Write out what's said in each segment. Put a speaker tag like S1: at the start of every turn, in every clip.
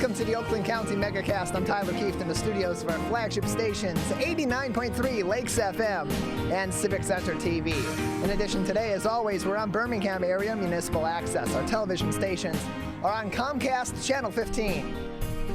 S1: Welcome to the Oakland County Megacast. I'm Tyler Keefe in the studios of our flagship stations, 89.3 Lakes FM and Civic Center TV. In addition, today, as always, we're on Birmingham area municipal access. Our television stations are on Comcast Channel 15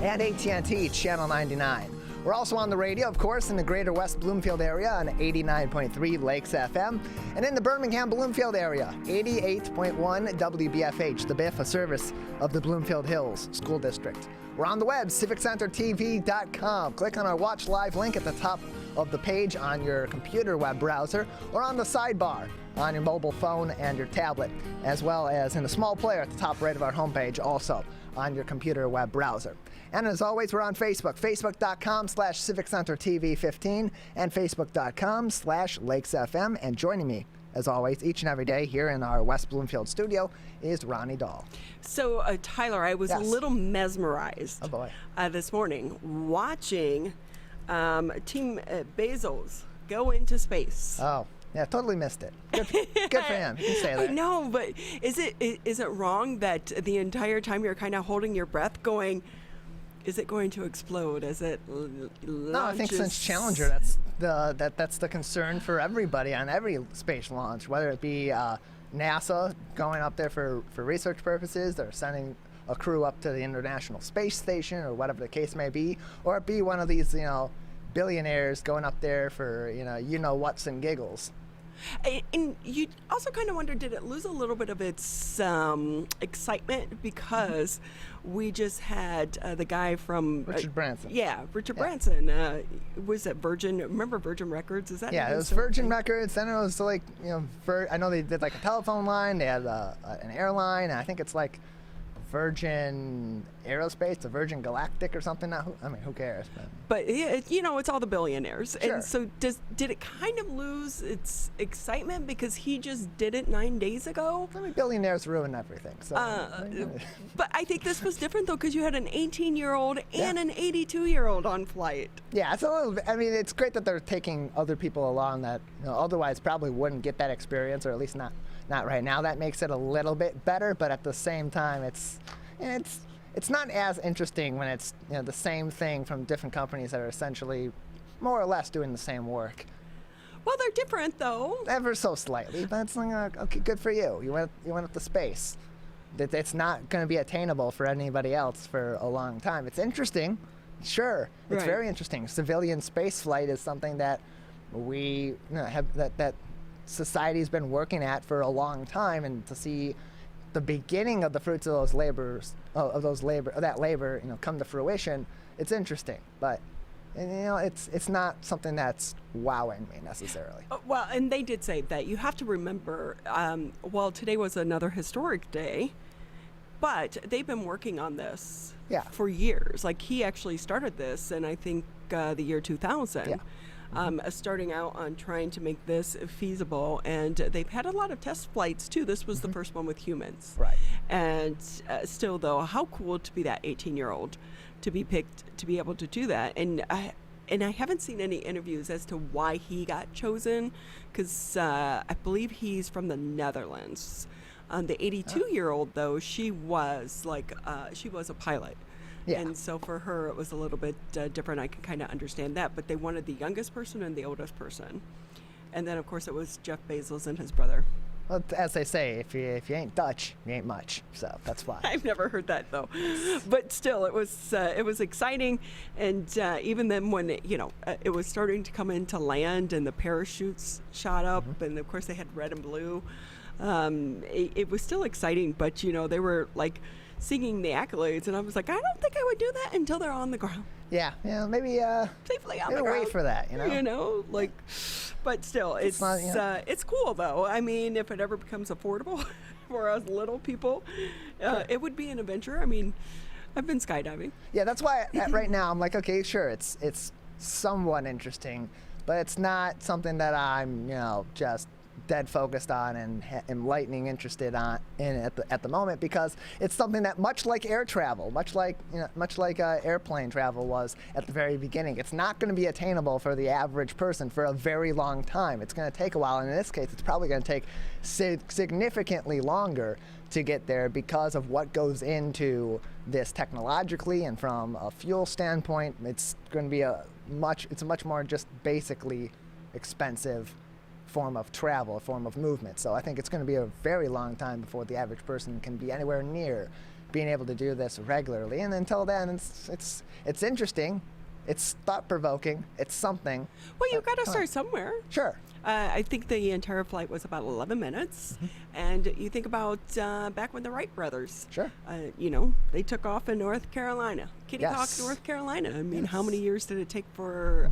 S1: and AT&T Channel 99. We're also on the radio, of course, in the greater West Bloomfield area on 89.3 Lakes FM, and in the Birmingham Bloomfield area, 88.1 WBFH, the BIF, a service of the Bloomfield Hills School District. We're on the web, civiccentertv.com. Click on our Watch Live link at the top of the page on your computer web browser or on the sidebar on your mobile phone and your tablet, as well as in the small player at the top right of our homepage, also on your computer web browser. And as always, we're on Facebook, facebook.com/CivicCenterTV15 and facebook.com/LakesFM. And joining me, as always, each and every day here in our West Bloomfield studio is Ronnie Dahl.
S2: So, Tyler, I was a little mesmerized this morning watching Team Bezos go into space.
S1: Oh. Yeah, totally missed it. Good for him. You can say that.
S2: I know, but is it wrong that the entire time you're kind of holding your breath going, is it going to explode as it launches?
S1: No, I think since Challenger, that's the concern for everybody on every space launch, whether it be NASA going up there for research purposes, they're sending a crew up to the International Space Station or whatever the case may be, or it be one of these, billionaires going up there for, what's and giggles.
S2: And you also kind of wonder, did it lose a little bit of its excitement because we just had the guy from
S1: Richard Branson.
S2: Richard Branson. Was it Virgin? Remember Virgin Records? Is that?
S1: Yeah, it was Virgin Records. Then it was like, I know they did like a telephone line. They had an airline, and I think it's like Virgin Aerospace, a Virgin Galactic or something. Who cares?
S2: But it's all the billionaires.
S1: Sure.
S2: And so did it kind of lose its excitement because he just did it 9 days ago?
S1: Billionaires ruin everything. So.
S2: But I think this was different though, because you had an 18-year-old and an 82-year-old on flight.
S1: Yeah, it's a little. It's great that they're taking other people along that otherwise probably wouldn't get that experience, or at least not right now. That makes it a little bit better, but at the same time, it's not as interesting when it's the same thing from different companies that are essentially more or less doing the same work.
S2: Well, they're different though.
S1: Ever so slightly, but it's like, okay, good for you. You went up to space. It's not going to be attainable for anybody else for a long time. It's interesting, sure. It's very interesting. Civilian space flight is something that we have that society's been working at for a long time, and to see the beginning of the fruits of that labor come to fruition, it's interesting. But it's not something that's wowing me necessarily.
S2: Well, and they did say that you have to remember, today was another historic day, but they've been working on this for years. Like, he actually started this in, I think, the year 2000.
S1: Yeah.
S2: Starting out on trying to make this feasible, and they've had a lot of test flights too. This was the first one with humans.
S1: Right.
S2: And still, though, how cool to be that 18-year-old to be picked to be able to do that. And I haven't seen any interviews as to why he got chosen, because I believe he's from the Netherlands. The 82-year-old, though, she was a pilot. Yeah. And so for her, it was a little bit different. I can kind of understand that. But they wanted the youngest person and the oldest person. And then, of course, it was Jeff Bezos and his brother.
S1: Well, as they say, if you ain't Dutch, you ain't much. So that's why.
S2: I've never heard that, though. But still, it was exciting. And even then when, it was starting to come into land and the parachutes shot up, and, of course, they had red and blue, it was still exciting. But, they were, like, singing the accolades, and I was like, I don't think I would do that until they're on the ground.
S1: Yeah, maybe
S2: safely on the ground.
S1: Wait for that,
S2: but still, it's cool though. If it ever becomes affordable for us little people, it would be an adventure. I've been skydiving. Yeah,
S1: that's why right now I'm like, okay, sure, it's somewhat interesting, but it's not something that I'm just dead focused on and am lightning interested in at the moment, because it's something that, much like air travel, much like airplane travel was at the very beginning, it's not going to be attainable for the average person for a very long time. It's going to take a while, and in this case, it's probably going to take significantly longer to get there because of what goes into this technologically, and from a fuel standpoint, it's going to be a much more just basically expensive form of travel, a form of movement. So I think it's going to be a very long time before the average person can be anywhere near being able to do this regularly. And until then, it's interesting. It's thought-provoking. It's something.
S2: Well, you've got to start somewhere.
S1: Sure.
S2: I think the entire flight was about 11 minutes. And you think about back when the Wright brothers,
S1: Sure.
S2: They took off in North Carolina, Kitty Hawk,
S1: Yes.
S2: North Carolina. I mean,
S1: Yes.
S2: how many years did it take for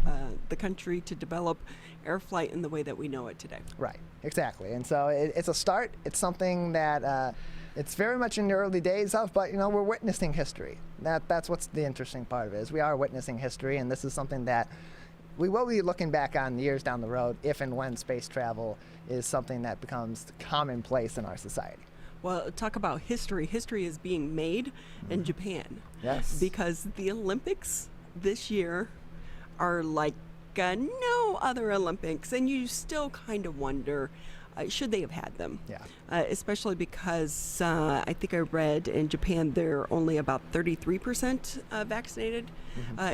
S2: the country to develop air flight in the way that we know it today?
S1: Right, exactly. And so it's a start. It's something that it's very much in the early days of, but we're witnessing history. That's what's the interesting part of it, is we are witnessing history, and this is something that we will be looking back on years down the road if and when space travel is something that becomes commonplace in our society.
S2: Well, talk about history. History is being made in Japan.
S1: Yes.
S2: Because the Olympics this year are like no other Olympics, and you still kind of wonder, should they have had them?
S1: Yeah.
S2: Especially because I think I read in Japan they're only about 33% vaccinated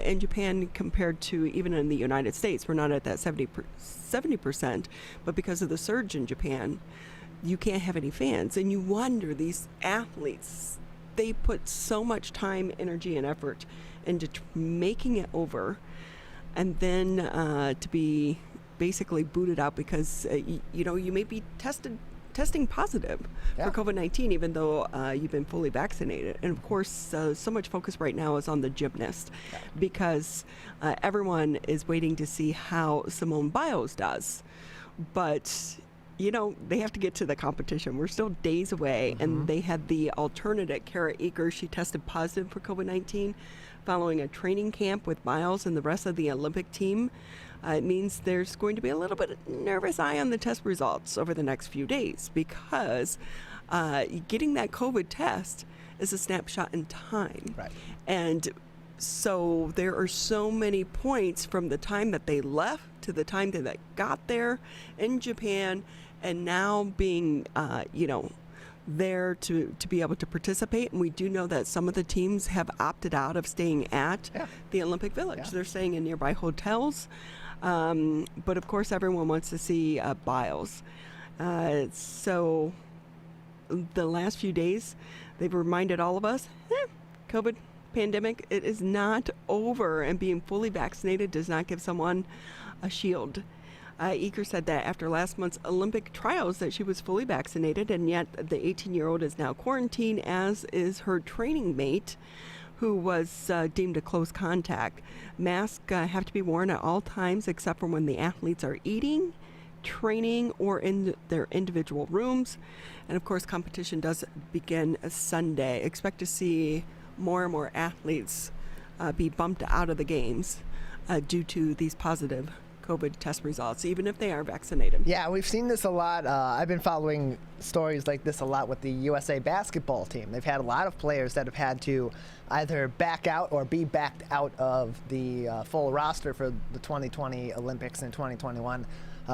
S2: in Japan, compared to even in the United States. We're not at that 70%, but because of the surge in Japan, you can't have any fans. And you wonder, these athletes, they put so much time, energy, and effort into making it over, and then to be basically booted out because you may be testing positive for COVID-19, even though you've been fully vaccinated. And of course, so much focus right now is on the gymnast, because everyone is waiting to see how Simone Biles does. But they have to get to the competition. We're still days away, and they had the alternate, Kara Eaker. She tested positive for COVID-19 following a training camp with Biles and the rest of the Olympic team. It means there's going to be a little bit of nervous eye on the test results over the next few days, because getting that COVID test is a snapshot in time.
S1: Right.
S2: And so there are so many points from the time that they left to the time that they got there in Japan, and now being, there to be able to participate. And we do know that some of the teams have opted out of staying at the Olympic Village.
S1: Yeah.
S2: They're staying in nearby hotels. But of course, everyone wants to see Biles. So the last few days, they've reminded all of us, COVID pandemic, it is not over, and being fully vaccinated does not give someone a shield. Eaker said that after last month's Olympic trials that she was fully vaccinated, and yet the 18-year-old is now quarantined, as is her training mate, who was deemed a close contact. Masks have to be worn at all times except for when the athletes are eating, training, or in their individual rooms. And of course, competition does begin Sunday. Expect to see more and more athletes be bumped out of the games due to these positive COVID test results, even if they are vaccinated.
S1: Yeah, we've seen this a lot. I've been following stories like this a lot with the USA basketball team. They've had a lot of players that have had to either back out or be backed out of the full roster for the 2020 Olympics and 2021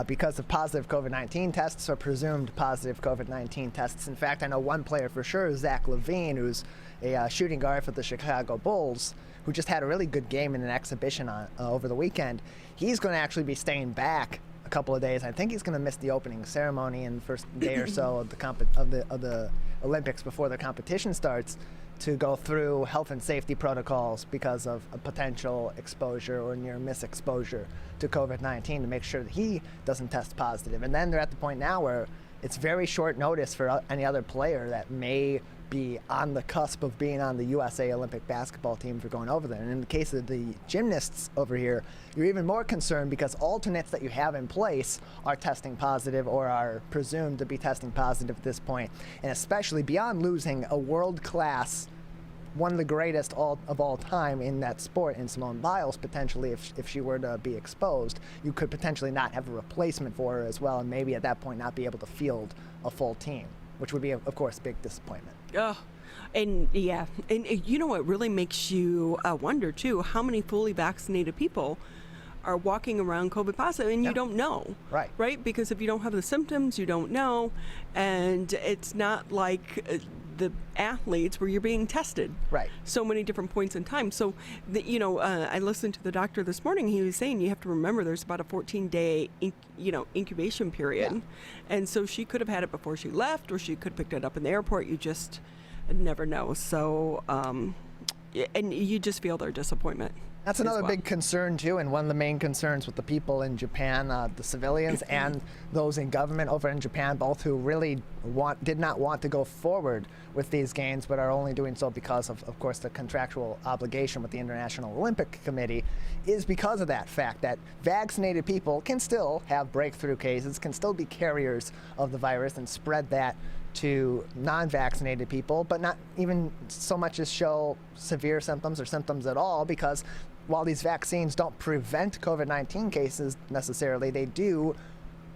S1: because of positive COVID-19 tests or presumed positive COVID-19 tests. In fact, I know one player for sure, Zach LaVine, who's a shooting guard for the Chicago Bulls, who just had a really good game in an exhibition over the weekend. He's going to actually be staying back a couple of days. I think he's going to miss the opening ceremony in the first day or so of the Olympics before the competition starts, to go through health and safety protocols because of a potential exposure or near miss exposure to COVID-19, to make sure that he doesn't test positive. And then they're at the point now where it's very short notice for any other player that may be on the cusp of being on the USA Olympic basketball team for going over there. And in the case of the gymnasts over here, you're even more concerned because alternates that you have in place are testing positive or are presumed to be testing positive at this point. And especially beyond losing a world-class, one of the greatest of all time in that sport, in Simone Biles, potentially, if she were to be exposed, you could potentially not have a replacement for her as well, and maybe at that point not be able to field a full team, which would be, of course, a big disappointment.
S2: Oh, and yeah, and you know what really makes you wonder too, how many fully vaccinated people are walking around COVID positive, and you don't know. Right? Because if you don't have the symptoms, you don't know. And it's not like the athletes where you're being tested so many different points in time. So, I listened to the doctor this morning. He was saying you have to remember there's about a 14-day, incubation period. Yeah. And so she could have had it before she left, or she could have picked it up in the airport. You just never know. So, and you just feel their disappointment.
S1: That's another big concern, too, and one of the main concerns with the people in Japan, the civilians and those in government over in Japan, both who really did not want to go forward with these games, but are only doing so because of course, the contractual obligation with the International Olympic Committee, is because of that fact that vaccinated people can still have breakthrough cases, can still be carriers of the virus and spread that to non-vaccinated people, but not even so much as show severe symptoms or symptoms at all, because while these vaccines don't prevent COVID-19 cases necessarily, they do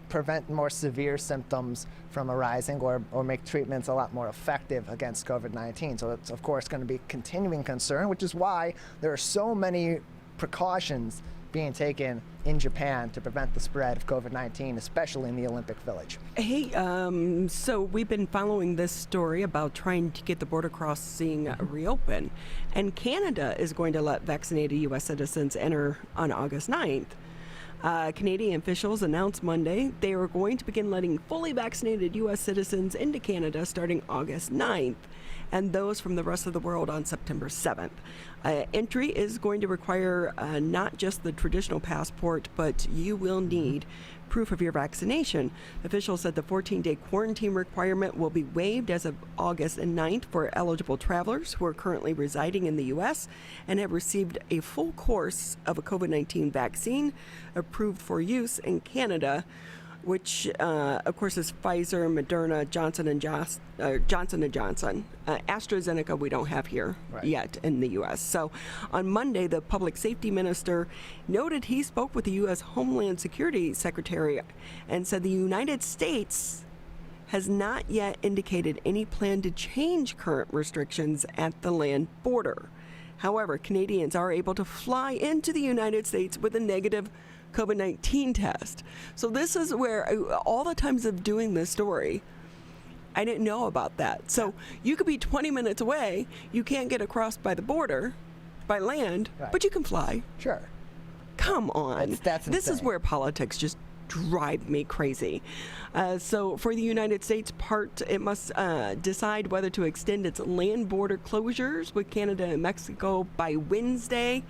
S1: prevent more severe symptoms from arising or make treatments a lot more effective against COVID-19. So it's, of course, going to be a continuing concern, which is why there are so many precautions being taken in Japan to prevent the spread of COVID-19, especially in the Olympic Village.
S2: Hey, so we've been following this story about trying to get the border crossing reopened, and Canada is going to let vaccinated U.S. citizens enter on August 9th. Canadian officials announced Monday they are going to begin letting fully vaccinated U.S. citizens into Canada starting August 9th, and those from the rest of the world on September 7th. Entry is going to require not just the traditional passport, but you will need proof of your vaccination. Officials said the 14-day quarantine requirement will be waived as of August 9th for eligible travelers who are currently residing in the U.S. and have received a full course of a COVID-19 vaccine approved for use in Canada, which, of course, is Pfizer, Moderna, Johnson & Johnson. AstraZeneca we don't have here yet in the U.S. So on Monday, the public safety minister noted he spoke with the U.S. Homeland Security Secretary and said the United States has not yet indicated any plan to change current restrictions at the land border. However, Canadians are able to fly into the United States with a negative COVID-19 test. So this is where all the times of doing this story, I didn't know about that. So you could be 20 minutes away, you can't get across by the border, by land, but you can fly.
S1: Sure.
S2: Come on.
S1: That's
S2: this is where politics just drive me crazy. So for the United States part, it must decide whether to extend its land border closures with Canada and Mexico by Wednesday.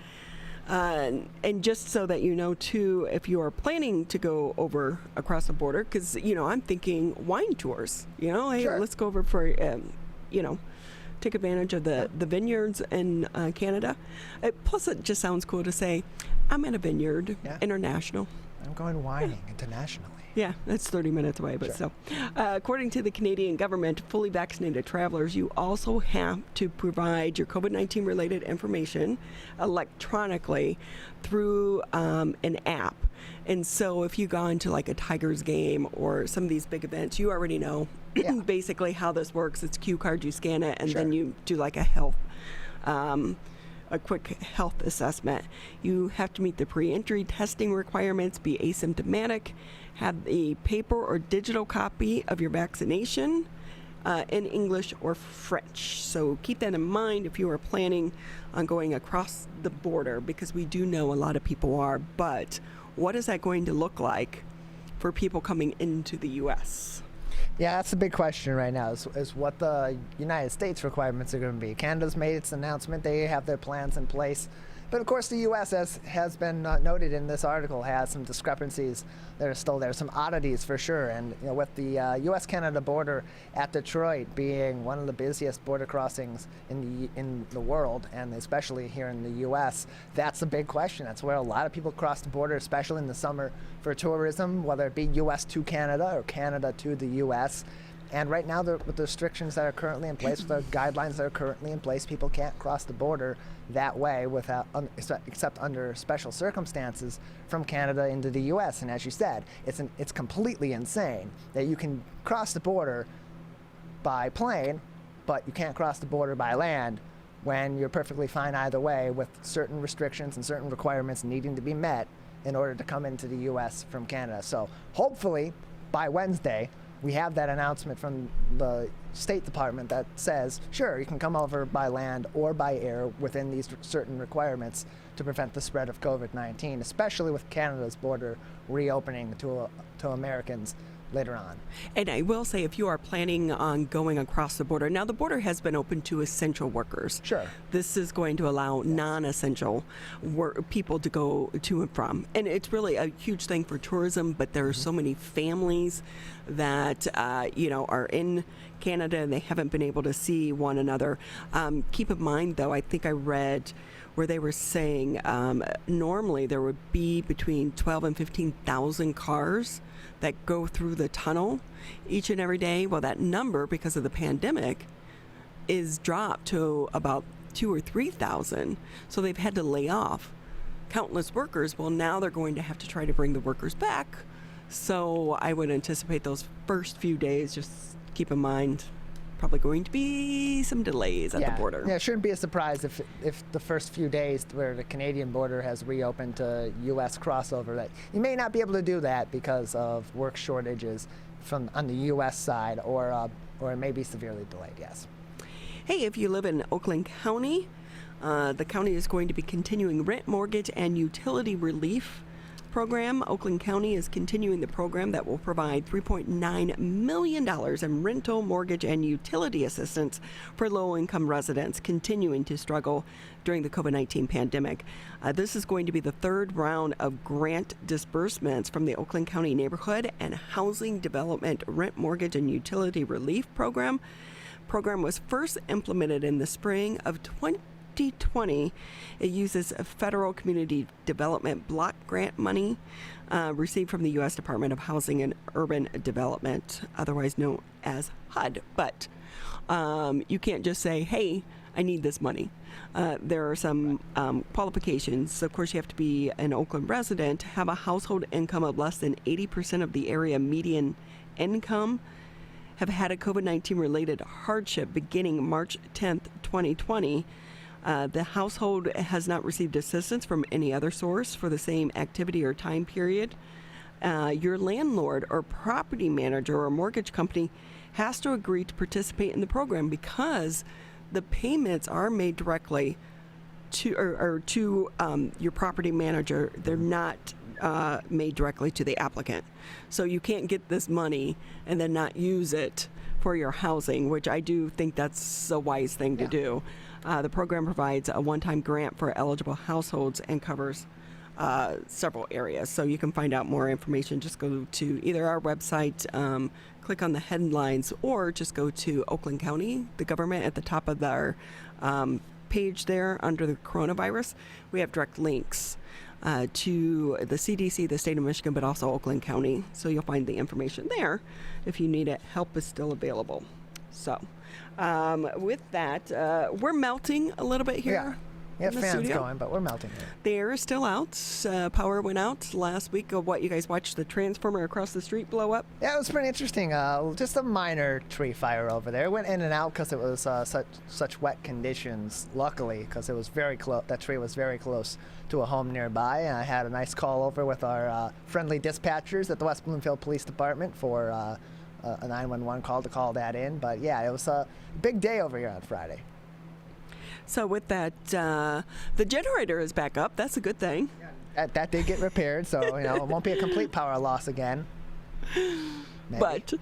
S2: And just so that you know, too, if you are planning to go over across the border, because, I'm thinking wine tours, hey, let's go over for, take advantage of the vineyards in Canada. Plus, it just sounds cool to say, I'm at a vineyard, international.
S1: I'm going whining internationally.
S2: Yeah, that's 30 minutes away, but still. According to the Canadian government, fully vaccinated travelers, you also have to provide your COVID-19 related information electronically through an app. And so if you go into like a Tigers game or some of these big events, you already know basically how this works. It's cue card, you scan it, and then you do like a quick health assessment. You have to meet the pre-entry testing requirements, be asymptomatic, have a paper or digital copy of your vaccination in English or French. So keep that in mind if you are planning on going across the border, because we do know a lot of people are, but what is that going to look like for people coming into the U.S.?
S1: Yeah, that's the big question right now, is what the United States requirements are going to be. Canada's made its announcement. They have their plans in place. But, of course, the U.S., as has been noted in this article, has some discrepancies that are still there, some oddities for sure. And with the U.S.-Canada border at Detroit being one of the busiest border crossings in the world, and especially here in the U.S., that's a big question. That's where a lot of people cross the border, especially in the summer for tourism, whether it be U.S. to Canada or Canada to the U.S. And right now, with the restrictions that are currently in place, with the guidelines that are currently in place, people can't cross the border that way without, except under special circumstances from Canada into the U.S. And as you said, it's completely insane that you can cross the border by plane, but you can't cross the border by land when you're perfectly fine either way, with certain restrictions and certain requirements needing to be met in order to come into the U.S. from Canada. So hopefully by Wednesday, we have that announcement from the State Department that says, sure, you can come over by land or by air within these certain requirements to prevent the spread of COVID-19, especially with Canada's border reopening to Americans later on.
S2: And I will say, if you are planning on going across the border, now the border has been open to essential workers.
S1: Sure.
S2: This is going to allow non-essential people to go to and from. And it's really a huge thing for tourism, but there are so many families that, are in Canada and they haven't been able to see one another. Keep in mind, though, I think I read where they were saying normally there would be between 12 and 15,000 cars that go through the tunnel each and every day. Well, that number, because of the pandemic, is dropped to about 2,000 or 3,000. So they've had to lay off countless workers. Well, now they're going to have to try to bring the workers back. So I would anticipate those first few days, just keep in mind, probably going to be some delays at the border.
S1: Yeah, it shouldn't be a surprise if the first few days where the Canadian border has reopened to U.S. crossover, that you may not be able to do that because of work shortages on the U.S. side, or it may be severely delayed, yes.
S2: Hey, if you live in Oakland County, the county is going to be continuing rent, mortgage, and utility relief program. Oakland County is continuing the program that will provide $3.9 million in rental, mortgage, and utility assistance for low-income residents continuing to struggle during the COVID-19 pandemic. This is going to be the third round of grant disbursements from the Oakland County Neighborhood and Housing Development Rent, Mortgage, and Utility Relief Program. Program was first implemented in the spring of 2020. It uses a federal community development block grant money received from the U.S. Department of Housing and Urban Development, otherwise known as HUD. But you can't just say, hey, I need this money. There are some qualifications. Of course, you have to be an Oakland resident, have a household income of less than 80% of the area median income, have had a COVID-19 related hardship beginning March 10th, 2020. The household has not received assistance from any other source for the same activity or time period. Your landlord or property manager or mortgage company has to agree to participate in the program because the payments are made directly to your property manager. They're not made directly to the applicant. So you can't get this money and then not use it for your housing, which I do think that's a wise thing to do. The program provides a one-time grant for eligible households and covers several areas. So you can find out more information. Just go to either our website, click on the headlines, or just go to Oakland County, the government, at the top of our page there under the coronavirus. We have direct links to the CDC, the state of Michigan, but also Oakland County. So you'll find the information there if you need it. Help is still available. So with that, we're melting a little bit here.
S1: Yeah. We have fans
S2: studio.
S1: going, but we're melting here.
S2: The air is still out. Power went out last week. What, you guys watched the transformer across the street blow up?
S1: Yeah, it was pretty interesting. Just a minor tree fire over there. It went in and out because it was such wet conditions, luckily, because it was very close. That tree was very close to a home nearby. And I had a nice call over with our friendly dispatchers at the West Bloomfield Police Department for a 911 call to call that in. But yeah, it was a big day over here on Friday.
S2: So with that, the generator is back up. That's a good thing.
S1: Yeah, that did get repaired, so it won't be a complete power loss again. Maybe.
S2: But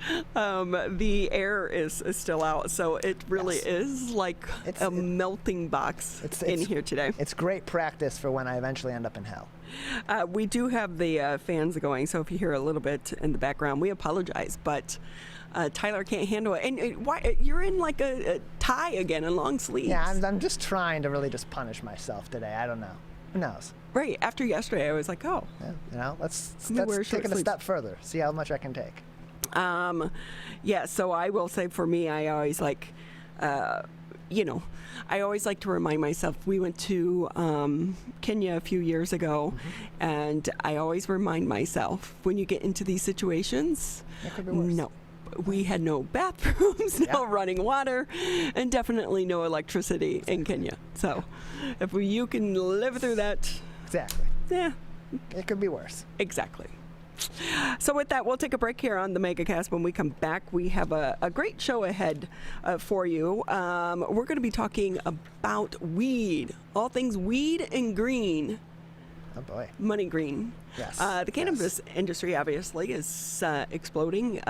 S2: the air is still out, so it really is like a melting box in here today.
S1: It's great practice for when I eventually end up in hell.
S2: We do have the fans going, so if you hear a little bit in the background, we apologize, but Tyler can't handle it. And why you're in like a tie again and long sleeves?
S1: Yeah, I'm just trying to really just punish myself today. I don't know. Who knows?
S2: Right. After yesterday, I was like, oh.
S1: Yeah, let's take it a step further. See how much I can take.
S2: Yeah, so I will say for me, I always like, I always like to remind myself, we went to Kenya a few years ago, and I always remind myself, when you get into these situations,
S1: it could be worse.
S2: No. We had no bathrooms, no running water, and definitely no electricity in Kenya. So if you can live through that.
S1: Exactly.
S2: Yeah.
S1: It could be worse.
S2: Exactly. So with that, we'll take a break here on the Megacast. When we come back, we have a great show ahead for you. We're going to be talking about weed, all things weed and green.
S1: Oh, boy.
S2: Money green.
S1: Yes.
S2: The cannabis industry, obviously, is exploding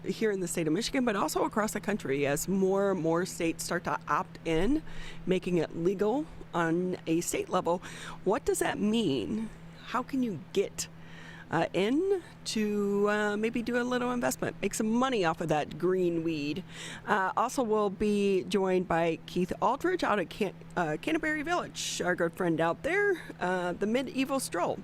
S2: here in the state of Michigan, but also across the country as more and more states start to opt in, making it legal on a state level. What does that mean? How can you get in to maybe do a little investment, make some money off of that green weed? Also, we'll be joined by Keith Aldridge out at Canterbury Village, our good friend out there. The Medieval Stroll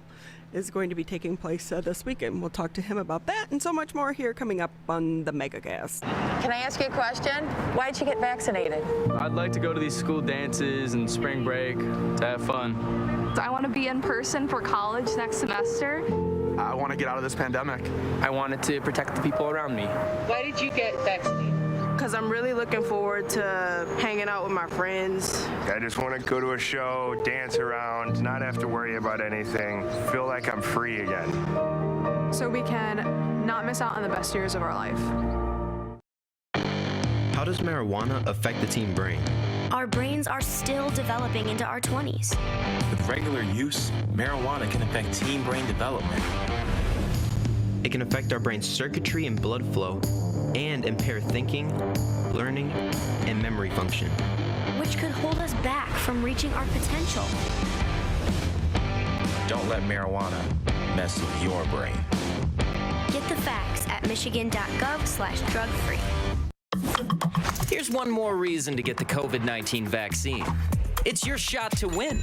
S2: is going to be taking place this weekend. We'll talk to him about that and so much more here coming up on the Megacast.
S3: Can I ask you a question? Why'd you get vaccinated?
S4: I'd like to go to these school dances and spring break to have fun.
S5: I want to be in person for college next semester.
S6: I want to get out of this pandemic.
S4: I wanted to protect the people around me.
S3: Why did you get vaccinated?
S7: Because I'm really looking forward to hanging out with my friends.
S6: I just want to go to a show, dance around, not have to worry about anything, feel like I'm free again.
S5: So we can not miss out on the best years of our life.
S8: How does marijuana affect the teen brain?
S9: Our brains are still developing into our 20s.
S10: With regular use, marijuana can affect teen brain development.
S8: It can affect our brain's circuitry and blood flow, and impair thinking, learning, and memory function.
S9: Which could hold us back from reaching our potential.
S10: Don't let marijuana mess with your brain.
S9: Get the facts at michigan.gov/drug-free.
S11: Here's one more reason to get the COVID-19 vaccine. It's your shot to win.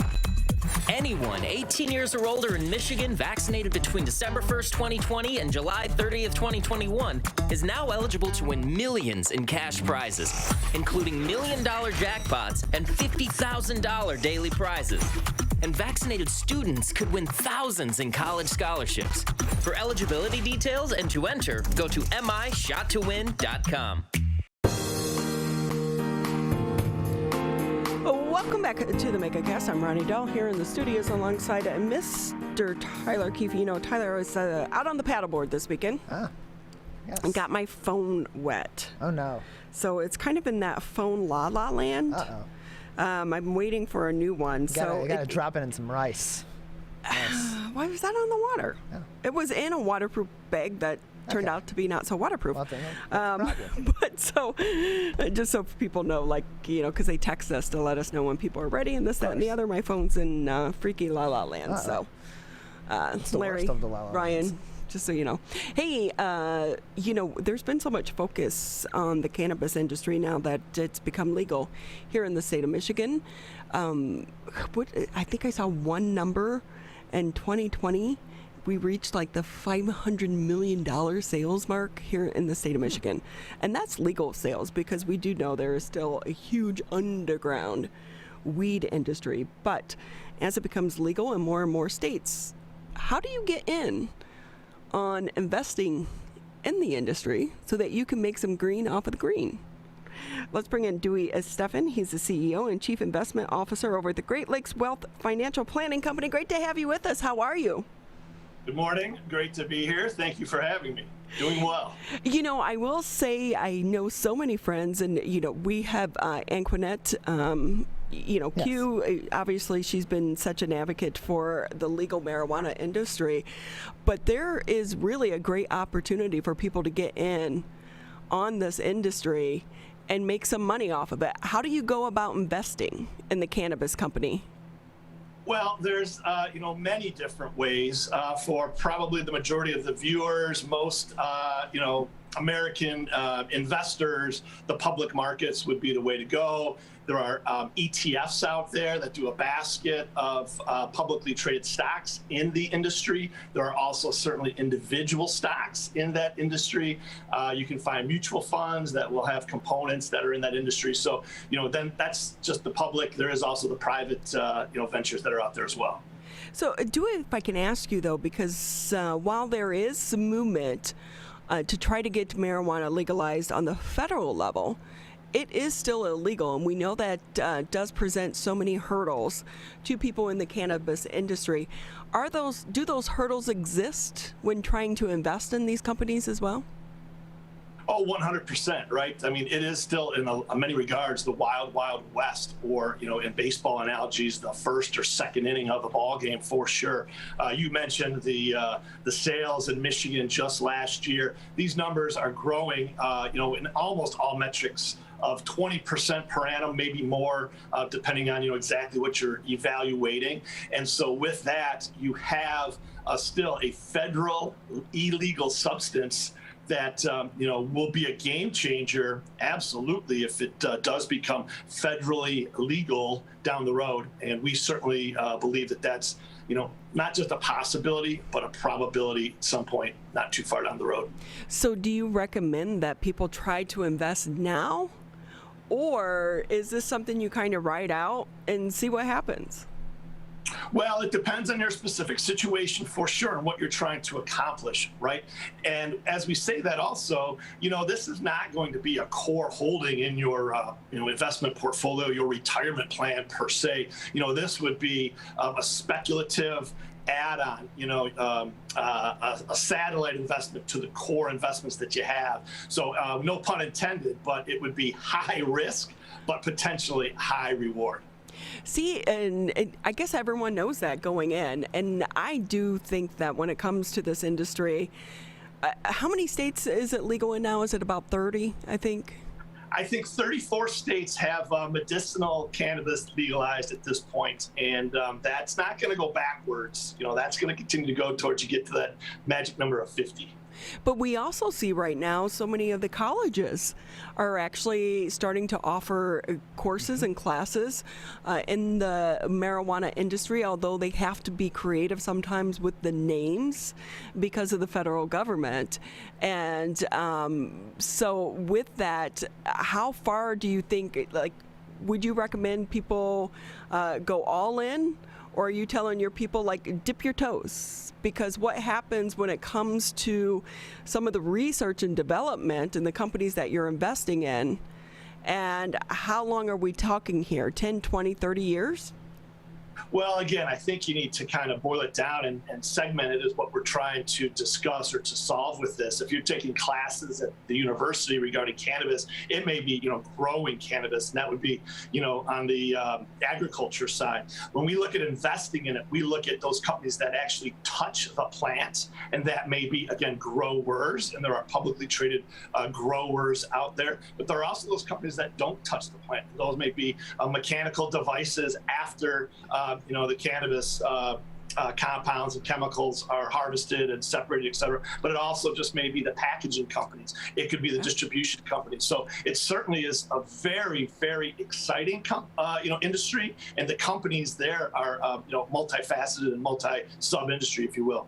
S11: Anyone 18 years or older in Michigan vaccinated between December 1st, 2020 and July 30th, 2021 is now eligible to win millions in cash prizes, including $1 million jackpots and $50,000 daily prizes. And vaccinated students could win thousands in college scholarships. For eligibility details and to enter, go to mishottowin.com.
S2: Welcome back to the Megacast. I'm Ronnie Dahl here in the studios alongside Mr. Tyler Keefe. You know, Tyler was out on the paddleboard this weekend.
S1: Yes.
S2: And got my phone wet.
S1: Oh, no.
S2: So it's kind of in that phone la-la land.
S1: Uh-oh.
S2: I'm waiting for a new one.
S1: You gotta drop it in some rice. Yes.
S2: Why was that on the water?
S1: Yeah.
S2: It was in a waterproof bag that turned out to be not so waterproof.
S1: Well,
S2: But so, just so people know, like, you know, because they text us to let us know when people are ready and this, that, and the other. My phone's in freaky la la land. So, Larry, Ryan, just so you know. Hey, you know, there's been so much focus on the cannabis industry now that it's become legal here in the state of Michigan. I think I saw one number in 2020. We reached like the $500 million sales mark here in the state of Michigan. And that's legal sales, because we do know there is still a huge underground weed industry. But as it becomes legal in more and more states, how do you get in on investing in the industry so that you can make some green off of the green? Let's bring in Dewey Steffen. He's the CEO and Chief Investment Officer over at the Great Lakes Wealth Financial Planning Company. Great to have you with us. How are you?
S12: Good morning. Great to be here. Thank you for having me. Doing well.
S2: You know, I will say I know so many friends, and, you know, we have Anquinette, you know, yes. Q, obviously she's been such an advocate for the legal marijuana industry, but there is really a great opportunity for people to get in on this industry and make some money off of it. How do you go about investing in the cannabis company?
S12: Well, there's you know, many different ways. For probably the majority of the viewers, most you know, American investors, the public markets would be the way to go. There are ETFs out there that do a basket of publicly traded stocks in the industry. There are also certainly individual stocks in that industry. You can find mutual funds that will have components that are in that industry. So, you know, then that's just the public. There is also the private, you know, ventures that are out there as well.
S2: So, if I can ask you, though, because while there is some movement to try to get marijuana legalized on the federal level, it is still illegal, and we know that does present so many hurdles to people in the cannabis industry. Do those hurdles exist when trying to invest in these companies as well?
S12: Oh, 100%, right? I mean, it is still in many regards the wild, wild west, or, in baseball analogies, the first or second inning of the ball game for sure. You mentioned the sales in Michigan just last year. These numbers are growing, in almost all metrics of 20% per annum, maybe more, depending on, exactly what you're evaluating. And so with that, you have still a federal illegal substance that will be a game changer, absolutely, if it does become federally legal down the road. And we certainly believe that that's not just a possibility, but a probability at some point not too far down the road.
S2: So do you recommend that people try to invest now? Or is this something you kind of ride out and see what happens?
S12: Well, it depends on your specific situation for sure and what you're trying to accomplish, right? And as we say that also, this is not going to be a core holding in your investment portfolio, your retirement plan per se. This would be a speculative add-on, a satellite investment to the core investments that you have. So no pun intended, but it would be high risk, but potentially high reward.
S2: See, and I guess everyone knows that going in. And I do think that when it comes to this industry, how many states is it legal in now? Is it about 30, I think?
S12: I think 34 states have medicinal cannabis legalized at this point, and that's not going to go backwards. That's going to continue to go towards you get to that magic number of 50.
S2: But we also see right now so many of the colleges are actually starting to offer courses and classes in the marijuana industry, although they have to be creative sometimes with the names because of the federal government. And so with that, how far do you think, would you recommend people go all in? Or are you telling your people, dip your toes? Because what happens when it comes to some of the research and development and the companies that you're investing in, and how long are we talking here, 10, 20, 30 years?
S12: Well, again, I think you need to kind of boil it down and segment it as what we're trying to discuss or to solve with this. If you're taking classes at the university regarding cannabis, it may be, growing cannabis, and that would be, on the agriculture side. When we look at investing in it, we look at those companies that actually touch the plant, and that may be, again, growers, and there are publicly traded growers out there, but there are also those companies that don't touch the plant. Those may be mechanical devices after the cannabis compounds and chemicals are harvested and separated, et cetera. But it also just may be the packaging companies. It could be the distribution companies. So it certainly is a very, very exciting, industry. And the companies there are, multifaceted and multi-sub-industry, if you will.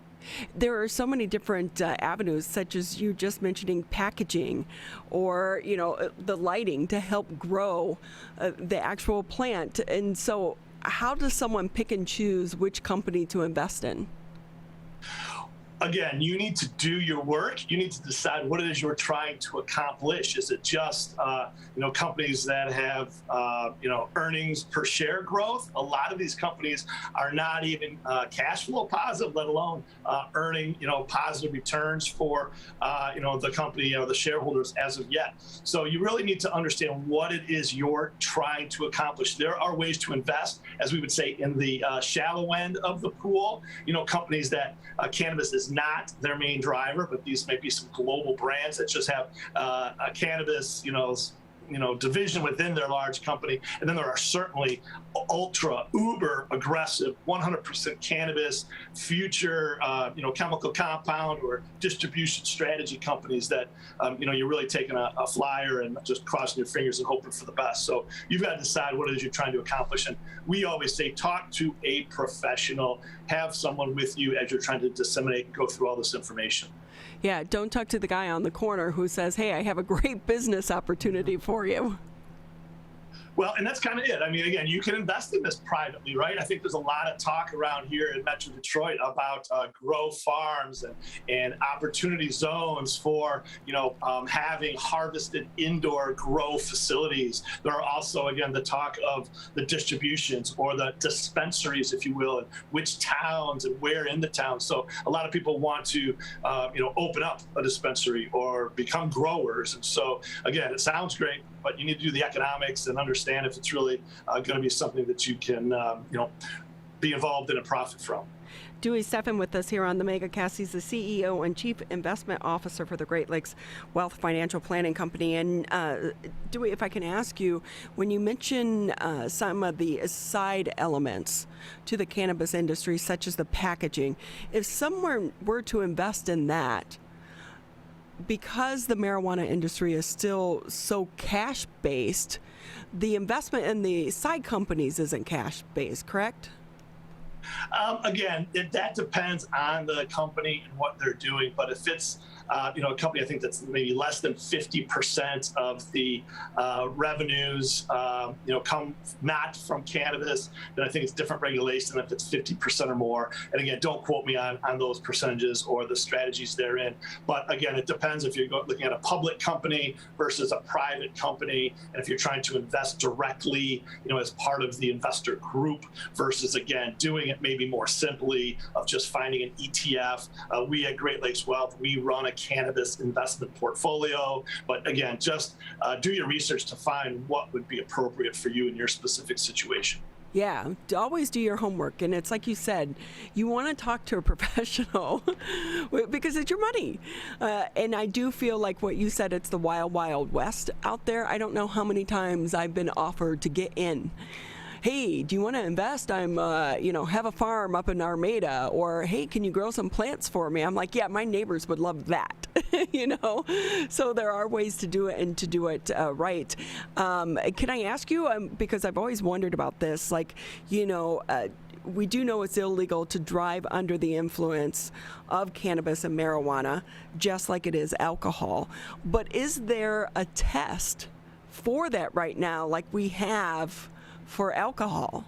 S2: There are so many different avenues, such as you just mentioning packaging or, the lighting to help grow the actual plant. And so how does someone pick and choose which company to invest in?
S12: Again, you need to do your work. You need to decide what it is you're trying to accomplish. Is it just, companies that have, earnings per share growth? A lot of these companies are not even cash flow positive, let alone earning, positive returns for, the company, the shareholders as of yet. So you really need to understand what it is you're trying to accomplish. There are ways to invest, as we would say, in the shallow end of the pool. Companies that cannabis is not their main driver, but these may be some global brands that just have a cannabis, division within their large company. And then there are certainly ultra, uber aggressive, 100% cannabis, future, chemical compound or distribution strategy companies that, you're really taking a flyer and just crossing your fingers and hoping for the best. So you've got to decide what it is you're trying to accomplish. And we always say, talk to a professional, have someone with you as you're trying to disseminate and go through all this information.
S2: Yeah, don't talk to the guy on the corner who says, hey, I have a great business opportunity for you.
S12: Well, and that's kind of it. I mean, again, you can invest in this privately, right? I think there's a lot of talk around here in Metro Detroit about grow farms and opportunity zones for, having harvested indoor grow facilities. There are also, again, the talk of the distributions or the dispensaries, if you will, and which towns and where in the town. So a lot of people want to, open up a dispensary or become growers. And so, again, it sounds great, but you need to do the economics and understand if it's really going to be something that you can, be involved in and profit from.
S2: Dewey Steffen with us here on the Megacast. He's the CEO and Chief Investment Officer for the Great Lakes Wealth Financial Planning Company. And Dewey, if I can ask you, when you mention some of the side elements to the cannabis industry, such as the packaging, if someone were to invest in that, because the marijuana industry is still so cash-based, the investment in the side companies isn't cash-based, correct?
S12: Again, that depends on the company and what they're doing. But if it's a company, I think that's maybe less than 50% of the revenues, come not from cannabis, then I think it's different regulation if it's 50% or more. And again, don't quote me on those percentages or the strategies therein. But again, it depends if you're looking at a public company versus a private company, and if you're trying to invest directly, as part of the investor group versus, again, doing it maybe more simply of just finding an ETF. We at Great Lakes Wealth, we run a cannabis investment portfolio, but again, just do your research to find what would be appropriate for you in your specific situation.
S2: Yeah, always do your homework. And it's like you said, you want to talk to a professional because it's your money. And I do feel like what you said, it's the wild, wild west out there. I don't know how many times I've been offered to get in. Hey, do you want to invest? I'm, have a farm up in Armada, or hey, can you grow some plants for me? I'm like, yeah, my neighbors would love that, So there are ways to do it and to do it right. Can I ask you, because I've always wondered about this, we do know it's illegal to drive under the influence of cannabis and marijuana, just like it is alcohol. But is there a test for that right now, like we have for alcohol?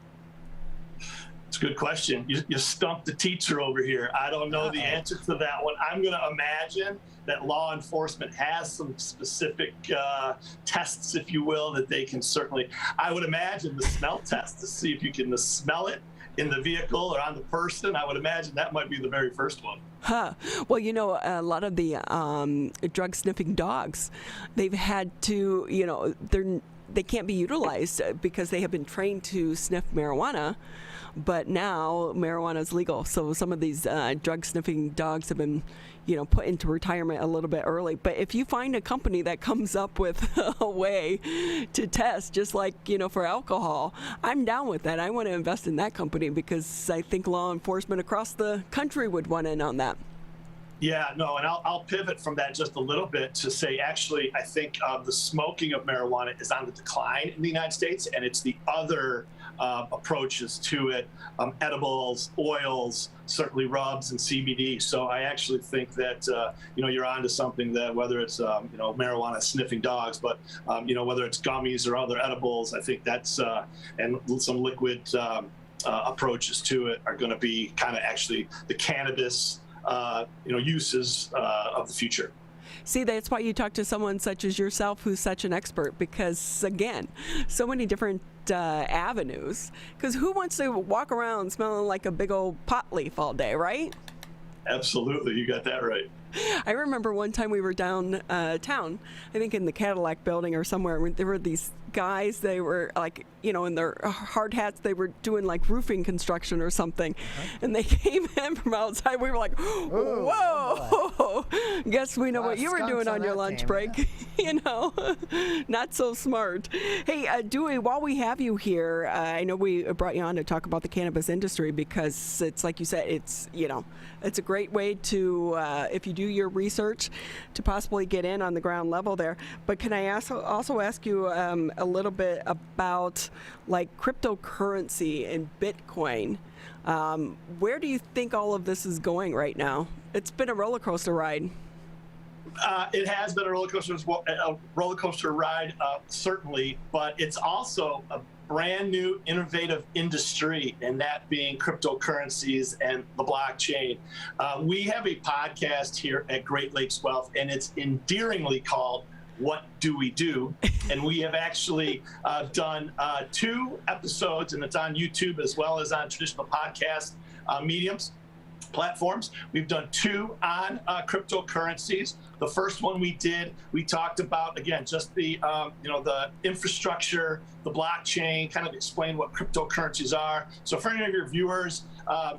S12: It's a good question. You stumped the teacher over here. I don't know the answer to that one. I'm going to imagine that law enforcement has some specific tests, if you will, that they can certainly, I would imagine the smell test to see if you can smell it in the vehicle or on the person. I would imagine that might be the very first one.
S2: Well, a lot of the drug sniffing dogs, they've had to, they can't be utilized because they have been trained to sniff marijuana, but now marijuana is legal. So some of these drug sniffing dogs have been, put into retirement a little bit early. But if you find a company that comes up with a way to test, just like, for alcohol, I'm down with that. I want to invest in that company because I think law enforcement across the country would want in on that.
S12: Yeah, no, and I'll pivot from that just a little bit to say, actually, I think the smoking of marijuana is on the decline in the United States, and it's the other approaches to it, edibles, oils, certainly rubs and CBD. So I actually think that, you're onto something that whether it's, marijuana sniffing dogs, but, whether it's gummies or other edibles, I think that's, and some liquid approaches to it are going to be kind of actually the cannabis uses of the future.
S2: See, that's why you talk to someone such as yourself who's such an expert, because, again, so many different avenues. Because who wants to walk around smelling like a big old pot leaf all day, right?
S12: Absolutely. You got that right.
S2: I remember one time we were downtown, I think in the Cadillac building or somewhere, there were these guys, they were like, in their hard hats, they were doing like roofing construction or something. And they came in from outside. We were like, whoa, guess we know what you were doing on your lunch break. Not so smart. Hey, Dewey, while we have you here, I know we brought you on to talk about the cannabis industry because it's like you said, it's, it's a great way to, if you do your research, to possibly get in on the ground level there. But can I also ask you a little bit about like cryptocurrency and Bitcoin? Where do you think all of this is going right now? It's been a roller coaster ride.
S12: It has been a roller coaster ride, certainly, but it's also a brand new innovative industry, and that being cryptocurrencies and the blockchain. We have a podcast here at Great Lakes Wealth, and it's endearingly called What Do We Do? And we have actually done 2 episodes, and it's on YouTube as well as on traditional podcast mediums. Platforms. We've done 2 on cryptocurrencies. The first one we did, we talked about, again, just the the infrastructure, the blockchain, kind of explain what cryptocurrencies are. So for any of your viewers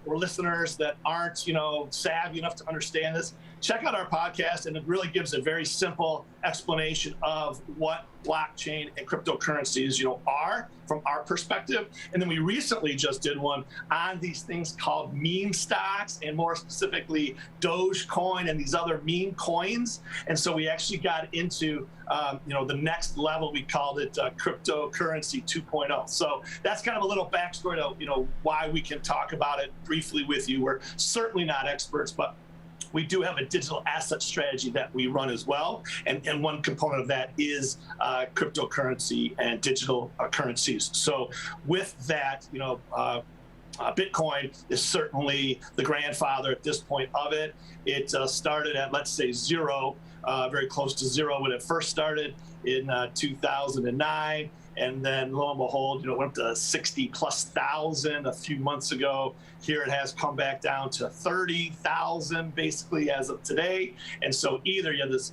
S12: or listeners that aren't savvy enough to understand this, check out our podcast, and it really gives a very simple explanation of what blockchain and cryptocurrencies are from our perspective. And then we recently just did one on these things called meme stocks, and more specifically Dogecoin and these other meme coins. And so we actually got into the next level. We called it cryptocurrency 2.0. So that's kind of a little backstory to why we can talk about it briefly with you. We're certainly not experts, but we do have a digital asset strategy that we run as well. And one component of that is cryptocurrency and digital currencies. So with that, Bitcoin is certainly the grandfather at this point of it. It started at, let's say, zero, very close to zero when it first started in 2009. And then lo and behold, it went up to 60,000+ a few months ago. Here it has come back down to 30,000 basically as of today. And so either you have this,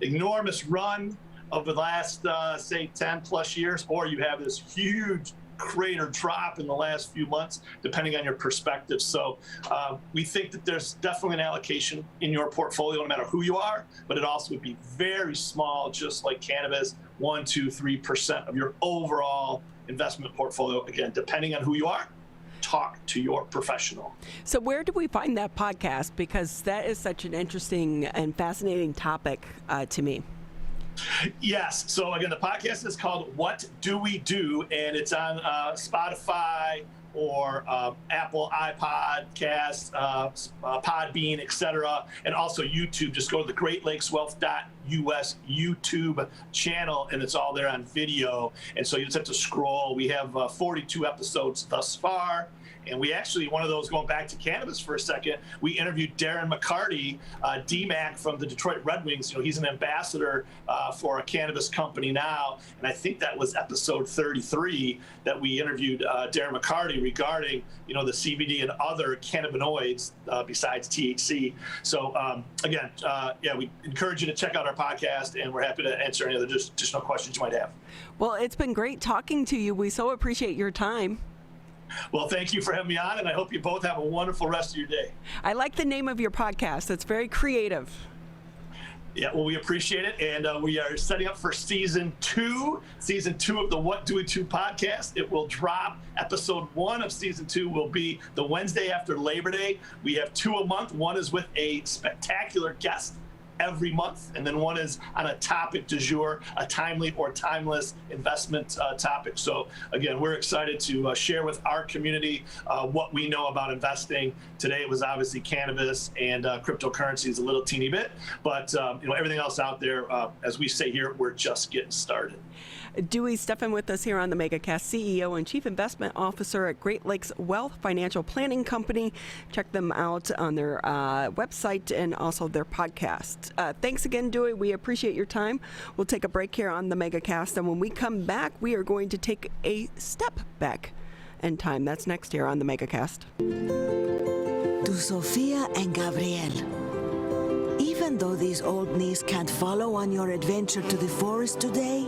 S12: enormous run over the last, say, 10+ years, or you have this huge crater drop in the last few months, depending on your perspective. So we think that there's definitely an allocation in your portfolio, no matter who you are, but it also would be very small, just like cannabis, 1%, 2%, 3% of your overall investment portfolio. Again, depending on who you are, talk to your professional.
S2: So where do we find that podcast? Because that is such an interesting and fascinating topic to me.
S12: Yes. So again, the podcast is called What Do We Do? And it's on Spotify or Apple iPodcast, Podbean, etc. And also YouTube. Just go to the GreatLakesWealth.us YouTube channel, and it's all there on video. And so you just have to scroll. We have 42 episodes thus far. And we actually, one of those, going back to cannabis for a second, we interviewed Darren McCarty, D-Mac from the Detroit Red Wings. He's an ambassador for a cannabis company now. And I think that was episode 33 that we interviewed Darren McCarty regarding, the CBD and other cannabinoids besides THC. So again, we encourage you to check out our podcast, and we're happy to answer any other additional questions you might have.
S2: Well, it's been great talking to you. We so appreciate your time.
S12: Well, thank you for having me on, and I hope you both have a wonderful rest of your day.
S2: I like the name of your podcast. It's very creative.
S12: Yeah, well, we appreciate it, and we are setting up for season 2 of the What Do We Do podcast. It will drop. Episode 1 of season 2 will be the Wednesday after Labor Day. We have 2 a month. One is with a spectacular guest every month, and then one is on a topic du jour, a timely or timeless investment topic. So again, we're excited to share with our community what we know about investing. Today it was obviously cannabis and cryptocurrencies a little teeny bit, but everything else out there, as we say here, we're just getting started.
S2: Dewey Steffen with us here on the Megacast, CEO and Chief Investment Officer at Great Lakes Wealth Financial Planning Company. Check them out on their website and also their podcast. Thanks again, Dewey. We appreciate your time. We'll take a break here on the Megacast, and when we come back, we are going to take a step back in time. That's next here on the Megacast.
S13: To Sophia and Gabriel, even though these old knees can't follow on your adventure to the forest today,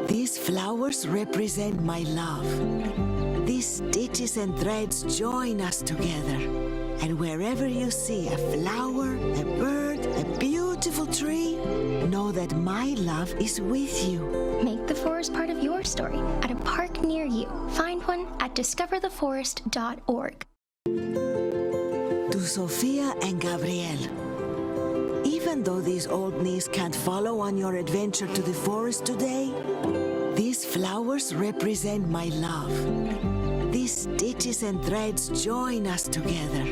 S13: these flowers represent my love. These stitches and threads join us together. And wherever you see a flower, a bird, a beautiful tree, know that my love is with you.
S9: Make the forest part of your story at a park near you. Find one at discovertheforest.org.
S13: To Sophia and Gabriel, even though these old knees can't follow on your adventure to the forest today, these flowers represent my love. These stitches and threads join us together.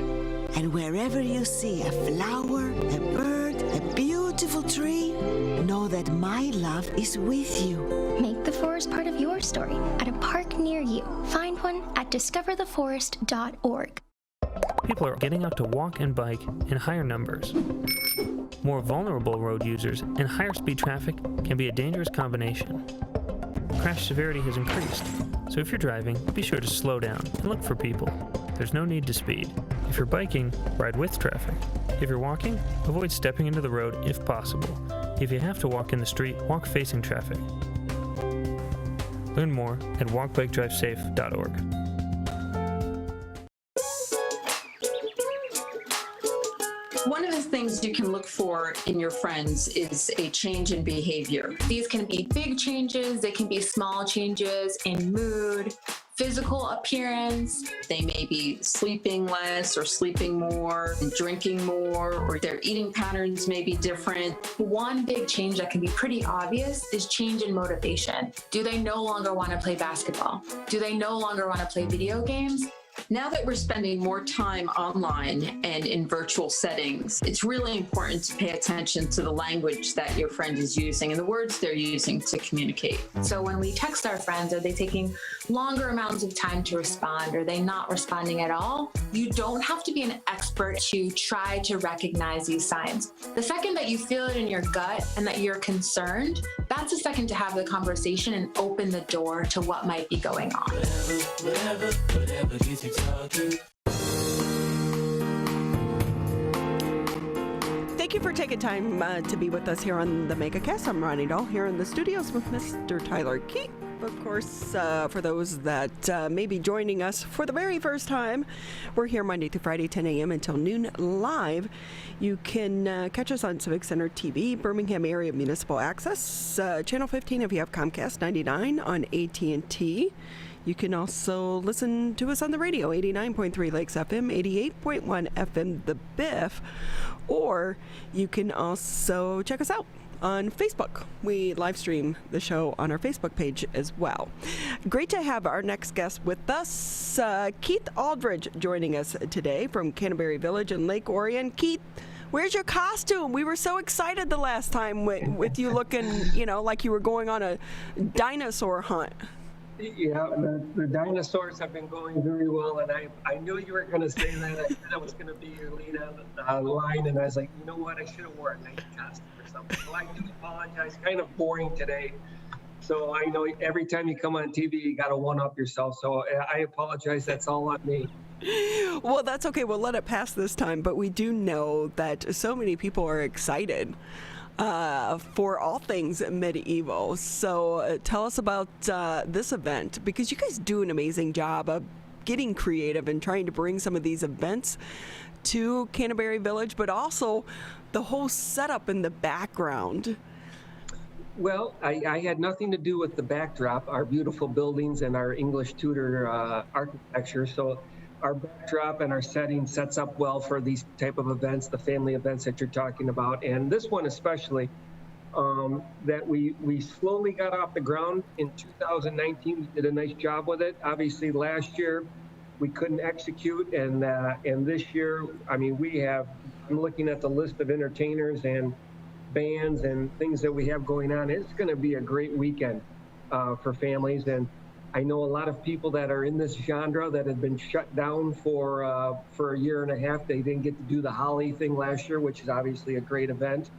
S13: And wherever you see a flower, a bird, beautiful tree, know that my love is with you.
S9: Make the forest part of your story at a park near you. Find one at discovertheforest.org.
S14: People are getting out to walk and bike in higher numbers. More vulnerable road users and higher speed traffic can be a dangerous combination. Crash severity has increased, so if you're driving, be sure to slow down and look for people. There's no need to speed. If you're biking, ride with traffic. If you're walking, avoid stepping into the road if possible. If you have to walk in the street, walk facing traffic. Learn more at walkbikedrivesafe.org.
S15: One of the things you can look for in your friends is a change in behavior. These can be big changes, they can be small changes in mood, physical appearance. They may be sleeping less or sleeping more, drinking more, or their eating patterns may be different. One big change that can be pretty obvious is change in motivation. Do they no longer want to play basketball? Do they no longer want to play video games? Now that we're spending more time online and in virtual settings, it's really important to pay attention to the language that your friend is using and the words they're using to communicate.
S5: So when we text our friends, are they taking longer amounts of time to respond? Are they not responding at all? You don't have to be an expert to try to recognize these signs. The second that you feel it in your gut and that you're concerned, that's the second to have the conversation and open the door to what might be going on.
S2: Whatever gets you talking. Thank you for taking time to be with us here on the Megacast. I'm Ronnie Dahl here in the studios with Mr. Tyler Keith. Of course, for those that may be joining us for the very first time, we're here Monday through Friday, 10 a.m. until noon live. You can catch us on Civic Center TV, Birmingham Area Municipal Access, Channel 15 if you have Comcast, 99 on AT&T. You can also listen to us on the radio, 89.3 Lakes FM, 88.1 FM The Biff, or you can also check us out on Facebook. We live stream the show on our Facebook page as well. Great to have our next guest with us, Keith Aldridge, joining us today from Canterbury Village in Lake Orion. Keith, where's your costume? We were so excited the last time with you looking, like you were going on a dinosaur hunt.
S16: Yeah, the dinosaurs have been going very well, and I knew you were going to say that. I knew that was going to be your lead on line, and I was like, you know what? I should have worn a nice costume or something. So I do apologize. Kind of boring today. So I know every time you come on TV, you got to one-up yourself. So I apologize. That's all on me.
S2: Well, that's okay. We'll let it pass this time. But we do know that so many people are excited for all things medieval. So tell us about this event, because you guys do an amazing job of getting creative and trying to bring some of these events to Canterbury Village, but also the whole setup in the background.
S16: Well, I had nothing to do with the backdrop, our beautiful buildings and our English Tudor architecture. So our backdrop and our setting sets up well for these type of events, the family events that you're talking about. And this one especially, that we slowly got off the ground in 2019. We did a nice job with it. Obviously last year we couldn't execute, and this year, I mean, I'm looking at the list of entertainers and bands and things that we have going on. It's going to be a great weekend for families. And I know a lot of people that are in this genre that have been shut down for a year and a half. They didn't get to do the Holly thing last year, which is obviously a great event.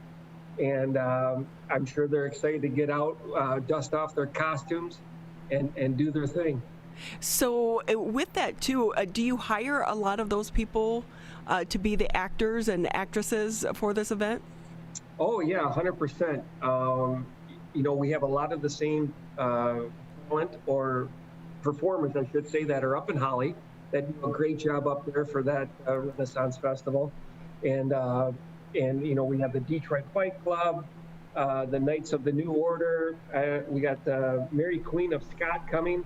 S16: And I'm sure they're excited to get out, dust off their costumes, and do their thing. So
S2: with that too, do you hire a lot of those people to be the actors and actresses for this event?
S16: Oh yeah, 100%. We have a lot of the same or performers, I should say, that are up in Holly that do a great job up there for that Renaissance Festival. And we have the Detroit Fight Club, the Knights of the New Order. We got the Mary Queen of Scott coming.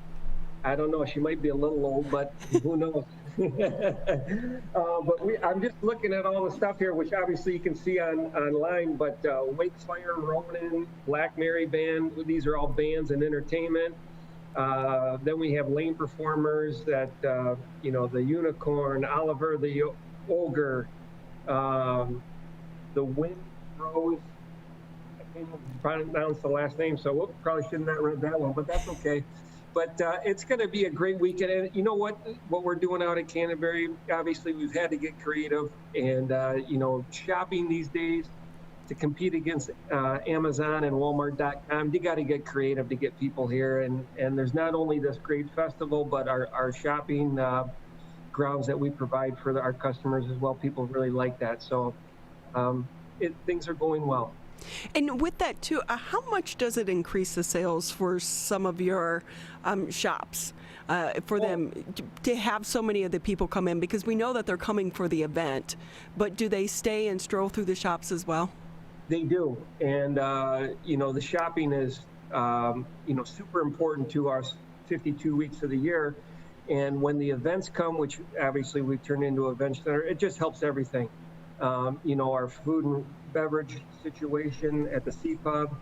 S16: I don't know, she might be a little old, but who knows? But I'm just looking at all the stuff here, which obviously you can see online, but Wakefire, Ronin, Black Mary Band, these are all bands and entertainment. Then we have lane performers that, the Unicorn, Oliver the Ogre, the Wind Rose, pronounce the last name, so probably shouldn't have read that one, but that's okay. But it's going to be a great weekend. And you know what we're doing out at Canterbury, obviously we've had to get creative, and shopping these days to compete against Amazon and Walmart.com, you got to get creative to get people here. And there's not only this great festival, but our shopping grounds that we provide for our customers as well. People really like that. So things are going well.
S2: And with that too, how much does it increase the sales for some of your shops for them to have so many of the people come in? Because we know that they're coming for the event, but do they stay and stroll through the shops as well?
S16: They do. And, the shopping is, super important to us 52 weeks of the year. And when the events come, which obviously we've turned into an event center, it just helps everything. Our food and beverage situation at the C-Pub,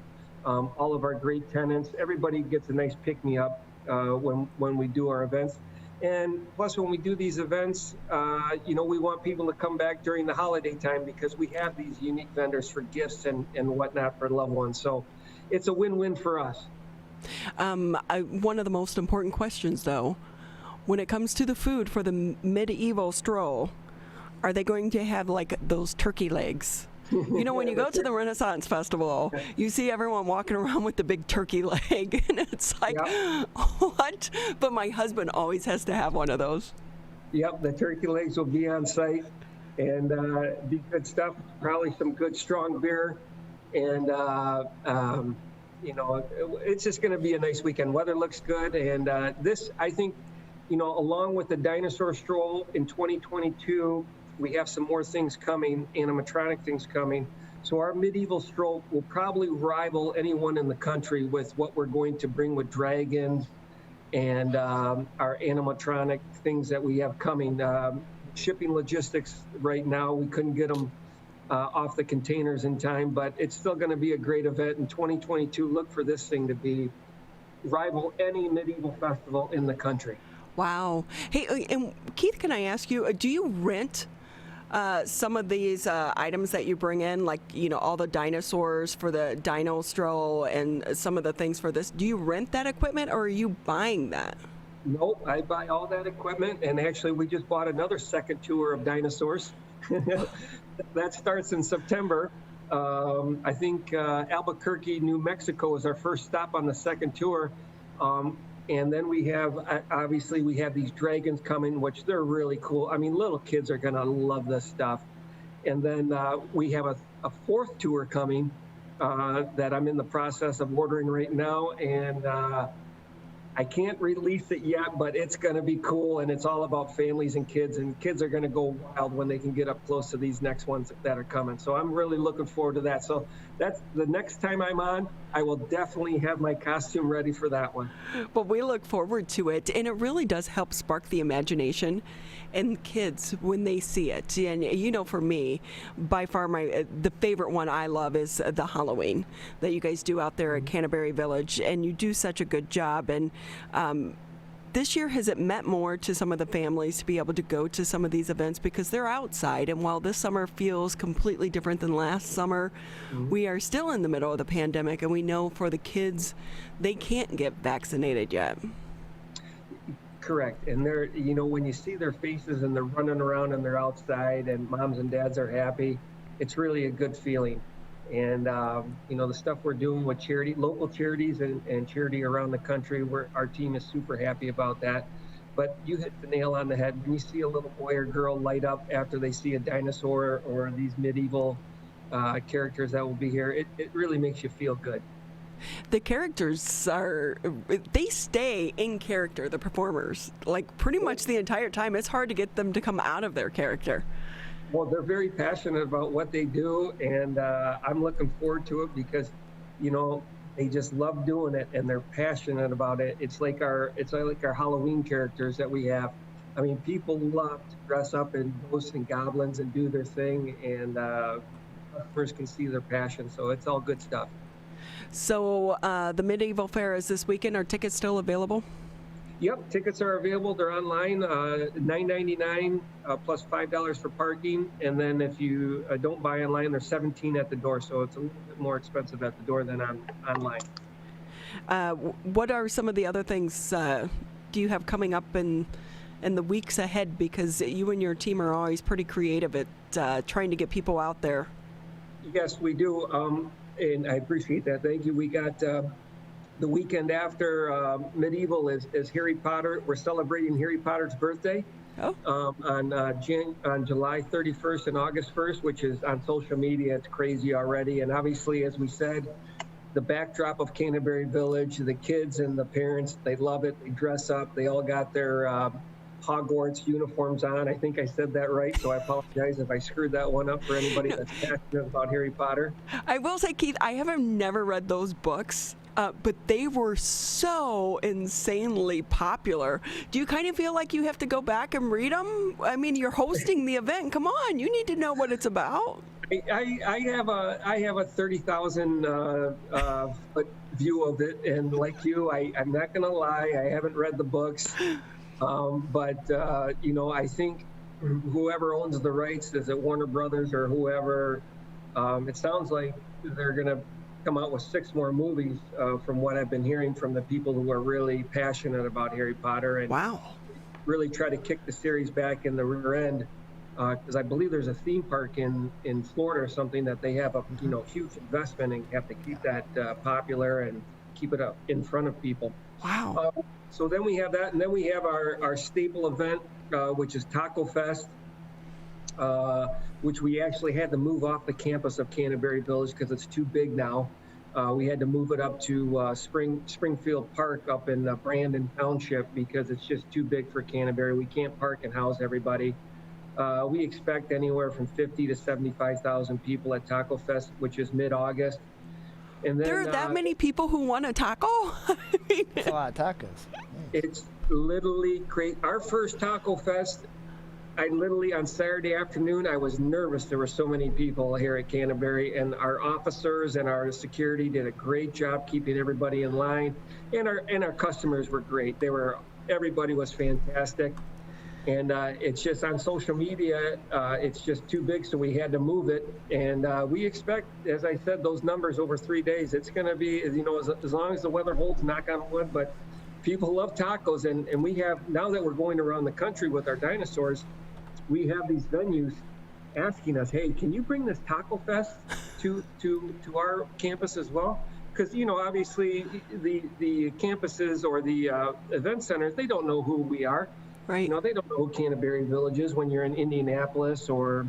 S16: all of our great tenants, everybody gets a nice pick-me-up when we do our events. And plus, when we do these events, we want people to come back during the holiday time because we have these unique vendors for gifts and whatnot for loved ones. So it's a win-win for us.
S2: One of the most important questions, though, when it comes to the food for the Medieval Stroll, are they going to have like those turkey legs? When you go to the Renaissance Festival, you see everyone walking around with the big turkey leg, and it's like, what? But my husband always has to have one of those.
S16: Yep, the turkey legs will be on site, and be good stuff. Probably some good strong beer, and it's just going to be a nice weekend. Weather looks good, and this, I think, along with the dinosaur stroll in 2022. We have some more things coming, animatronic things coming. So our Medieval Stroll will probably rival anyone in the country with what we're going to bring with dragons and our animatronic things that we have coming. Shipping logistics right now, we couldn't get them off the containers in time, but it's still going to be a great event in 2022. Look for this thing to be rival any medieval festival in the country.
S2: Wow. Hey, and Keith, can I ask you, do you rent some of these items that you bring in, like, all the dinosaurs for the Dino Stroll and some of the things for this? Do you rent that equipment, or are you buying that?
S16: Nope, I buy all that equipment, and actually we just bought another second tour of dinosaurs. That starts in September. I think Albuquerque, New Mexico is our first stop on the second tour. And then we have these dragons coming, which they're really cool. I mean, little kids are going to love this stuff. And then we have a fourth tour coming that I'm in the process of ordering right now. And I can't release it yet, but it's going to be cool. And it's all about families and kids are going to go wild when they can get up close to these next ones that are coming. So I'm really looking forward to that. So that's the next time I'm on, I will definitely have my costume ready for that one.
S2: Well, we look forward to it. And it really does help spark the imagination in kids when they see it. And for me, by far the favorite one I love is the Halloween that you guys do out there at Canterbury Village, and you do such a good job. And this year, has it meant more to some of the families to be able to go to some of these events because they're outside? And while this summer feels completely different than last summer, we are still in the middle of the pandemic, and we know for the kids, they can't get vaccinated yet.
S16: Correct. And they're, when you see their faces and they're running around and they're outside and moms and dads are happy, it's really a good feeling. And, the stuff we're doing with local charities and charity around the country, our team is super happy about that. But you hit the nail on the head. When you see a little boy or girl light up after they see a dinosaur or these medieval characters that will be here, it really makes you feel good.
S2: The characters they stay in character, the performers, like pretty much the entire time. It's hard to get them to come out of their character.
S16: Well, they're very passionate about what they do, and I'm looking forward to it because, they just love doing it and they're passionate about it. It's like our Halloween characters that we have. I mean, people love to dress up in ghosts and goblins and do their thing, and customers can see their passion. So it's all good stuff.
S2: So the Medieval Fair is this weekend. Are tickets still available?
S16: Yep, tickets are available. They're online, $9.99 plus $5 for parking. And then if you don't buy online, they're $17 at the door. So it's a little bit more expensive at the door than online.
S2: What are some of the other things do you have coming up in the weeks ahead? Because you and your team are always pretty creative at trying to get people out there.
S16: Yes, we do. And I appreciate that. Thank you. We got the weekend after Medieval is Harry Potter. We're celebrating Harry Potter's birthday on July 31st and August 1st, which is on social media. It's crazy already. And obviously, as we said, the backdrop of Canterbury Village, the kids and the parents, they love it. They dress up. They all got their Hogwarts uniforms on. I think I said that right, so I apologize if I screwed that one up for anybody that's passionate about Harry Potter.
S2: I will say, Keith, I have never read those books. But they were so insanely popular. Do you kind of feel like you have to go back and read them? I mean, you're hosting the event. Come on, you need to know what it's about.
S16: I have a 30,000 foot view of it, and like you, I'm not going to lie, I haven't read the books, but I think whoever owns the rights, is it Warner Brothers or whoever? It sounds like they're going to come out with 6 more movies from what I've been hearing from the people who are really passionate about Harry Potter and really try to kick the series back in the rear end, because I believe there's a theme park in Florida or something that they have a huge investment and have to keep that popular and keep it up in front of people.
S2: Wow.
S16: So then we have that, and then we have our staple event, which is Taco Fest, which we actually had to move off the campus of Canterbury Village because it's too big now. We had to move it up to Springfield Park up in Brandon Township because it's just too big for Canterbury. We can't park and house everybody. We expect anywhere from 50 to 75,000 people at Taco Fest, which is mid-August. And then,
S2: there are that many people who want a taco?
S1: That's a lot of tacos.
S16: It's literally crazy. Our first Taco Fest, on Saturday afternoon, I was nervous. There were so many people here at Canterbury, and our officers and our security did a great job keeping everybody in line, and our customers were great. Everybody was fantastic, and it's just on social media, it's just too big, so we had to move it, and we expect, as I said, those numbers over 3 days. It's going to be, as long as the weather holds, knock on wood, but people love tacos, and we have, now that we're going around the country with our dinosaurs, we have these venues asking us, hey, can you bring this Taco Fest to our campus as well? Because, obviously the campuses or the event centers, they don't know who we are.
S2: Right.
S16: They don't know who Canterbury Village is when you're in Indianapolis or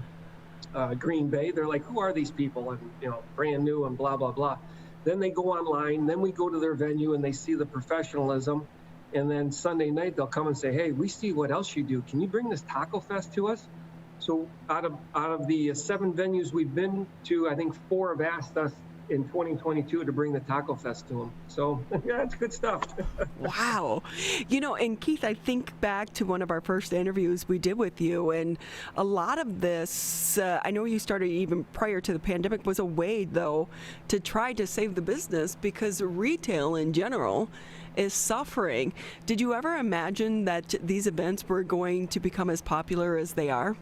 S16: Green Bay. They're like, who are these people? And, brand new and blah, blah, blah. Then they go online. Then we go to their venue and they see the professionalism. And then Sunday night, they'll come and say, hey, we see what else you do. Can you bring this Taco Fest to us? So out of the 7 venues we've been to, I think 4 have asked us in 2022 to bring the Taco Fest to them. So, yeah, it's good stuff.
S2: Wow. And Keith, I think back to one of our first interviews we did with you, and a lot of this, I know you started even prior to the pandemic, was a way, though, to try to save the business because retail in general is suffering. Did you ever imagine that these events were going to become as popular as they are?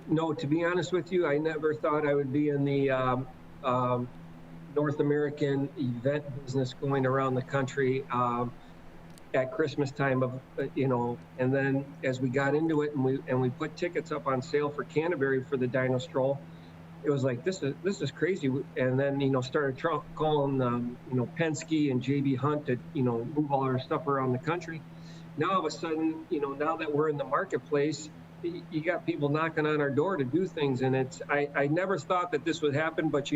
S16: No, to be honest with you, I never thought I would be in the North American event business going around the country at Christmas time and then as we got into it and we put tickets up on sale for Canterbury for the Dino Stroll, it was like, this is crazy. And then, started calling, Penske and JB Hunt to, move all our stuff around the country. Now, all of a sudden, now that we're in the marketplace, you got people knocking on our door to do things. And I never thought that this would happen, but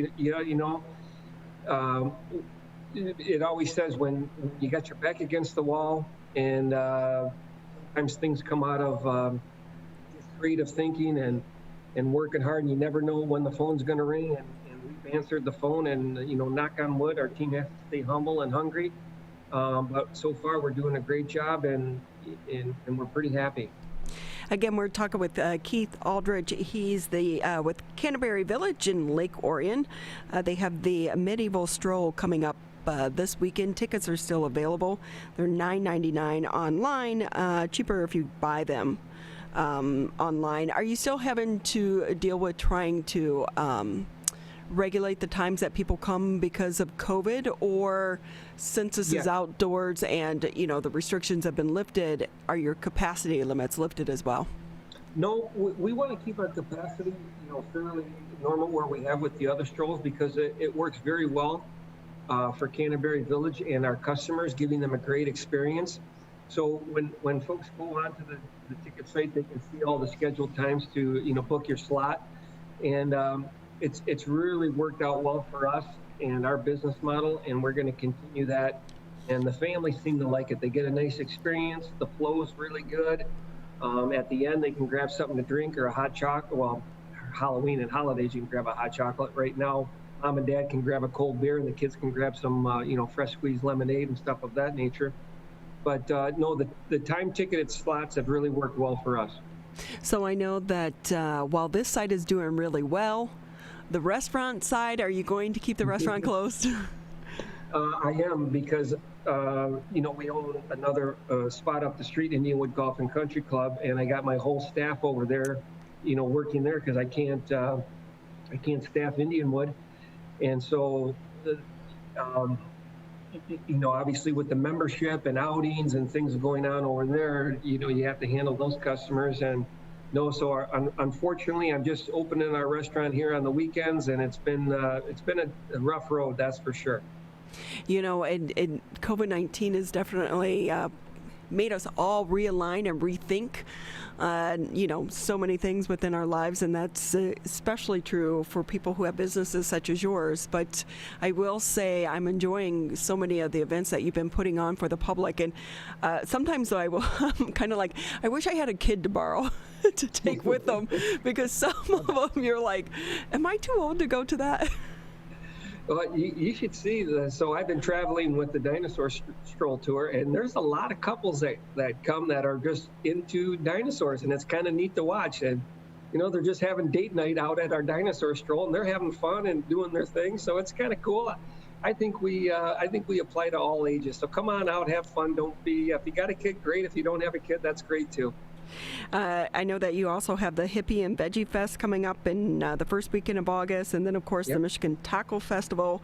S16: it always says when you got your back against the wall and sometimes things come out of creative thinking and working hard, and you never know when the phone's going to ring, and we've answered the phone, and knock on wood, our team has to stay humble and hungry, but so far we're doing a great job, and we're pretty happy.
S2: Again, we're talking with Keith Aldridge. He's with Canterbury Village in Lake Orion. They have the Medieval Stroll coming up this weekend. Tickets are still available. They're $9.99 online, cheaper if you buy them online. Are you still having to deal with trying to regulate the times that people come because of COVID, or since this is outdoors and the restrictions have been lifted, are your capacity limits lifted as well?
S16: No, we want to keep our capacity, fairly normal where we have with the other strolls, because it works very well for Canterbury Village and our customers, giving them a great experience. So when folks go onto the ticket site, they can see all the scheduled times to book your slot, and it's really worked out well for us and our business model, and we're going to continue that. And the families seem to like it. They get a nice experience. The flow is really good. At the end, they can grab something to drink or a hot chocolate. Well, Halloween and holidays, you can grab a hot chocolate. Right now, mom and dad can grab a cold beer, and the kids can grab some, fresh squeezed lemonade and stuff of that nature. But no, the time ticketed slots have really worked well for us.
S2: So I know that while this site is doing really well, the restaurant side, are you going to keep the restaurant closed?
S16: I am, because we own another spot up the street, Indianwood Golf and Country Club, and I got my whole staff over there, working there, because I can't staff Indianwood, and so obviously with the membership and outings and things going on over there, you have to handle those customers. And so unfortunately, I'm just opening our restaurant here on the weekends, and it's been a rough road, that's for sure.
S2: And COVID-19 has definitely made us all realign and rethink, so many things within our lives, and that's especially true for people who have businesses such as yours. But I will say I'm enjoying so many of the events that you've been putting on for the public, and sometimes though I'm kind of like, I wish I had a kid to borrow to take with them, because some of them you're like, am I too old to go to that?
S16: Well, you should see so I've been traveling with the Dinosaur Stroll Tour, and there's a lot of couples that come that are just into dinosaurs, and it's kind of neat to watch. And they're just having date night out at our Dinosaur Stroll, and they're having fun and doing their thing. So it's kind of cool. I think we apply to all ages. So come on out, have fun. Don't be, if you got a kid, great. If you don't have a kid, that's great too.
S2: I know that you also have the Hippie and Veggie Fest coming up in the first weekend of August, and then of course the Michigan Taco Festival.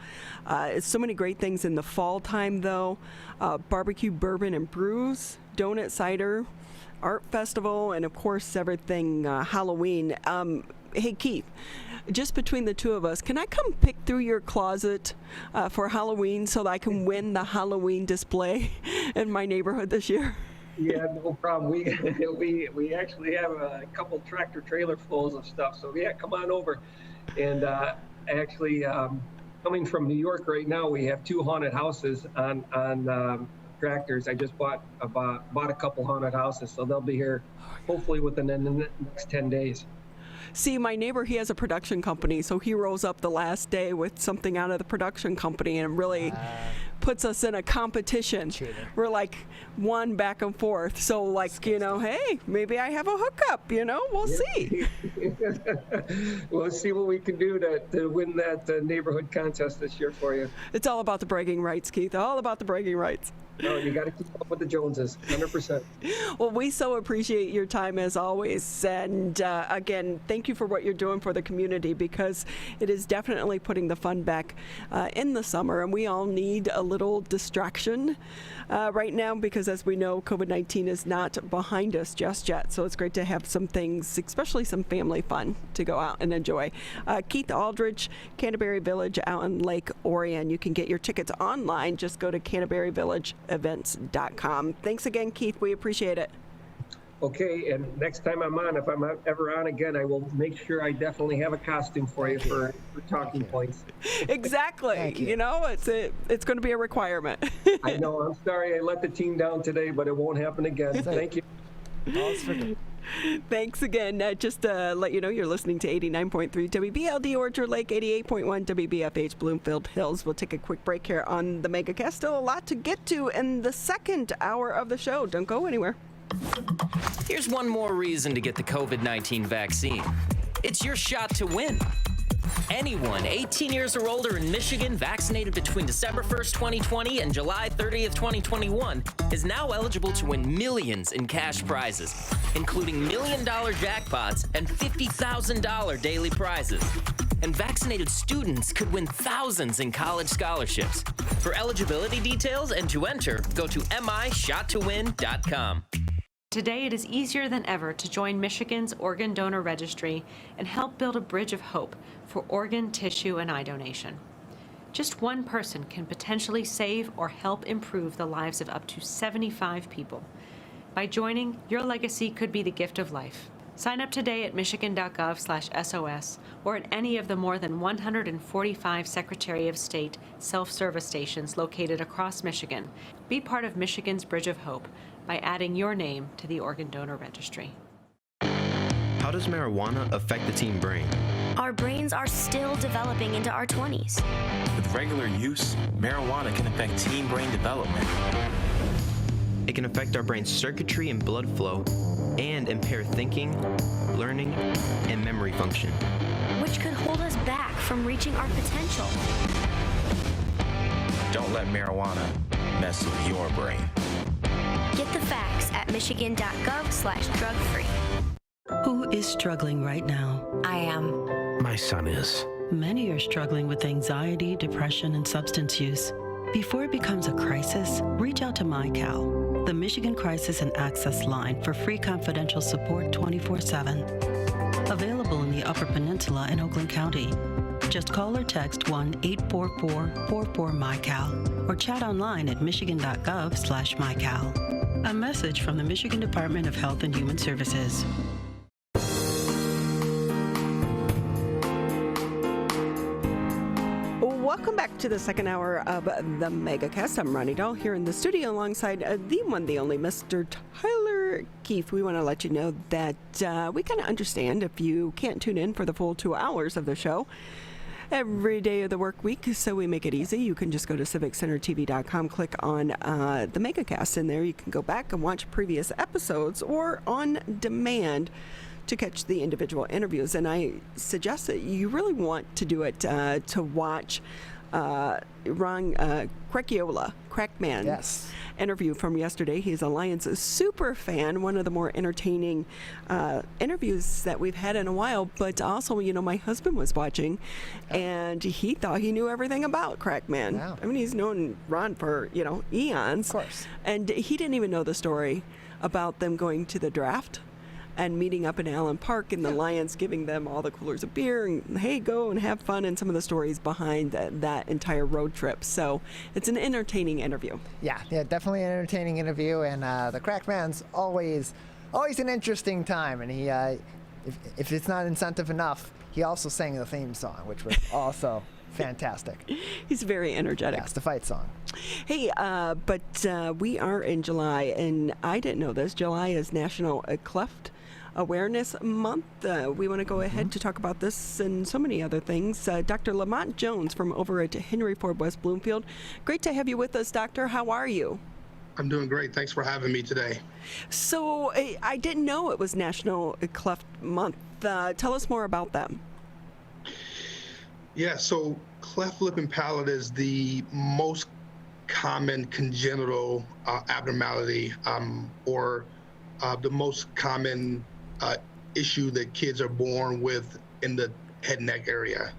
S2: So many great things in the fall time though. Barbecue, bourbon and brews, donut cider, art festival, and of course everything Halloween. Hey Keith, just between the two of us, can I come pick through your closet for Halloween so that I can win the Halloween display in my neighborhood this year?
S16: Yeah, no problem. We actually have a couple tractor trailer fulls of stuff. So yeah, come on over. And actually, coming from New York right now, we have 2 haunted houses on tractors. I just bought a couple haunted houses, so they'll be here hopefully within the next 10 days.
S2: See, my neighbor, he has a production company, so he rolls up the last day with something out of the production company, and really puts us in a competition. We're like one back and forth. So like, hey, maybe I have a hookup, we'll see.
S16: We'll see what we can do to win that neighborhood contest this year for you.
S2: It's all about the bragging rights, Keith, all about the bragging rights.
S16: No, you got to keep up with the Joneses, 100%.
S2: Well, we so appreciate your time as always. And again, thank you for what you're doing for the community, because it is definitely putting the fun back in the summer. And we all need a little distraction right now, because as we know, COVID-19 is not behind us just yet. So it's great to have some things, especially some family fun to go out and enjoy. Keith Aldridge, Canterbury Village out in Lake Orion. You can get your tickets online. Just go to CanterburyVillageEvents.com. Thanks again, Keith. We appreciate it.
S16: Okay, and next time I'm on, if I'm ever on again, I will make sure I definitely have a costume for you for talking points.
S2: Exactly. It's going to be a requirement.
S16: I know. I'm sorry I let the team down today, but it won't happen again. Thank you.
S2: Thanks again. Just to let you know, you're listening to 89.3 WBLD Orchard Lake, 88.1 WBFH Bloomfield Hills. We'll take a quick break here on the Megacast. Still a lot to get to in the second hour of the show. Don't go anywhere.
S11: Here's one more reason to get the COVID-19 vaccine. It's your shot to win. Anyone 18 years or older in Michigan vaccinated between December 1st, 2020 and July 30th, 2021 is now eligible to win millions in cash prizes, including $1 million jackpots and $50,000 daily prizes. And vaccinated students could win thousands in college scholarships. For eligibility details and to enter, go to mishottowin.com.
S17: Today, it is easier than ever to join Michigan's Organ Donor Registry and help build a bridge of hope for organ, tissue, and eye donation. Just one person can potentially save or help improve the lives of up to 75 people. By joining, your legacy could be the gift of life. Sign up today at michigan.gov/SOS or at any of the more than 145 Secretary of State self-service stations located across Michigan. Be part of Michigan's Bridge of Hope by adding your name to the Organ Donor Registry.
S8: How does marijuana affect the teen brain?
S9: Our brains are still developing into our 20s.
S10: With regular use, marijuana can affect teen brain development.
S8: It can affect our brain's circuitry and blood flow and impair thinking, learning, and memory function,
S9: which could hold us back from reaching our potential.
S10: Don't let marijuana mess with your brain.
S9: Get the facts at michigan.gov/drug-free.
S18: Who is struggling right now?
S9: I am.
S19: My son is.
S18: Many are struggling with anxiety, depression, and substance use. Before it becomes a crisis, reach out to MyCal, the Michigan Crisis and Access Line for free confidential support 24/7. Available in the Upper Peninsula and Oakland County. Just call or text 1-844-44-MyCal or chat online at michigan.gov/MyCal. A message from the Michigan Department of Health and Human Services.
S2: Welcome back to the second hour of the Megacast. I'm Ronnie Dahl here in the studio alongside the one, the only Mr. Tyler Keefe. We want to let you know that we kind of understand if you can't tune in for the full 2 hours of the show every day of the work week, so we make it easy. You can just go to civiccentertv.com, click on the Megacast, and there you can go back and watch previous episodes or on demand to catch the individual interviews. And I suggest that you really want to do it to watch Ron Crackman's interview from yesterday. He's a Lions super fan, one of the more entertaining interviews that we've had in a while. But also, you know, my husband was watching, and he thought he knew everything about Crackman.
S1: Wow.
S2: I mean, he's known Ron for, you know, eons.
S1: Of course.
S2: And he didn't even know the story about them going to the draft and meeting up in Allen Park and the Lions giving them all the coolers of beer and, hey, go and have fun, and some of the stories behind that entire road trip. So it's an entertaining interview.
S1: Yeah, definitely an entertaining interview, and the Crackman's always an interesting time, and he, if it's not incentive enough, he also sang the theme song, which was also fantastic.
S2: He's very energetic.
S1: Yes, the fight song.
S2: Hey, but we are in July, and I didn't know this. July is National Cleft Awareness Month. We want to go ahead to talk about this and so many other things. Dr. Lamont Jones from over at Henry Ford West Bloomfield. Great to have you with us, Doctor. How are you?
S20: I'm doing great. Thanks for having me today.
S2: So I didn't know it was National Cleft Month. Tell us more about that.
S20: Yeah, so cleft lip and palate is the most common congenital abnormality or the most common issue that kids are born with in the head and neck area.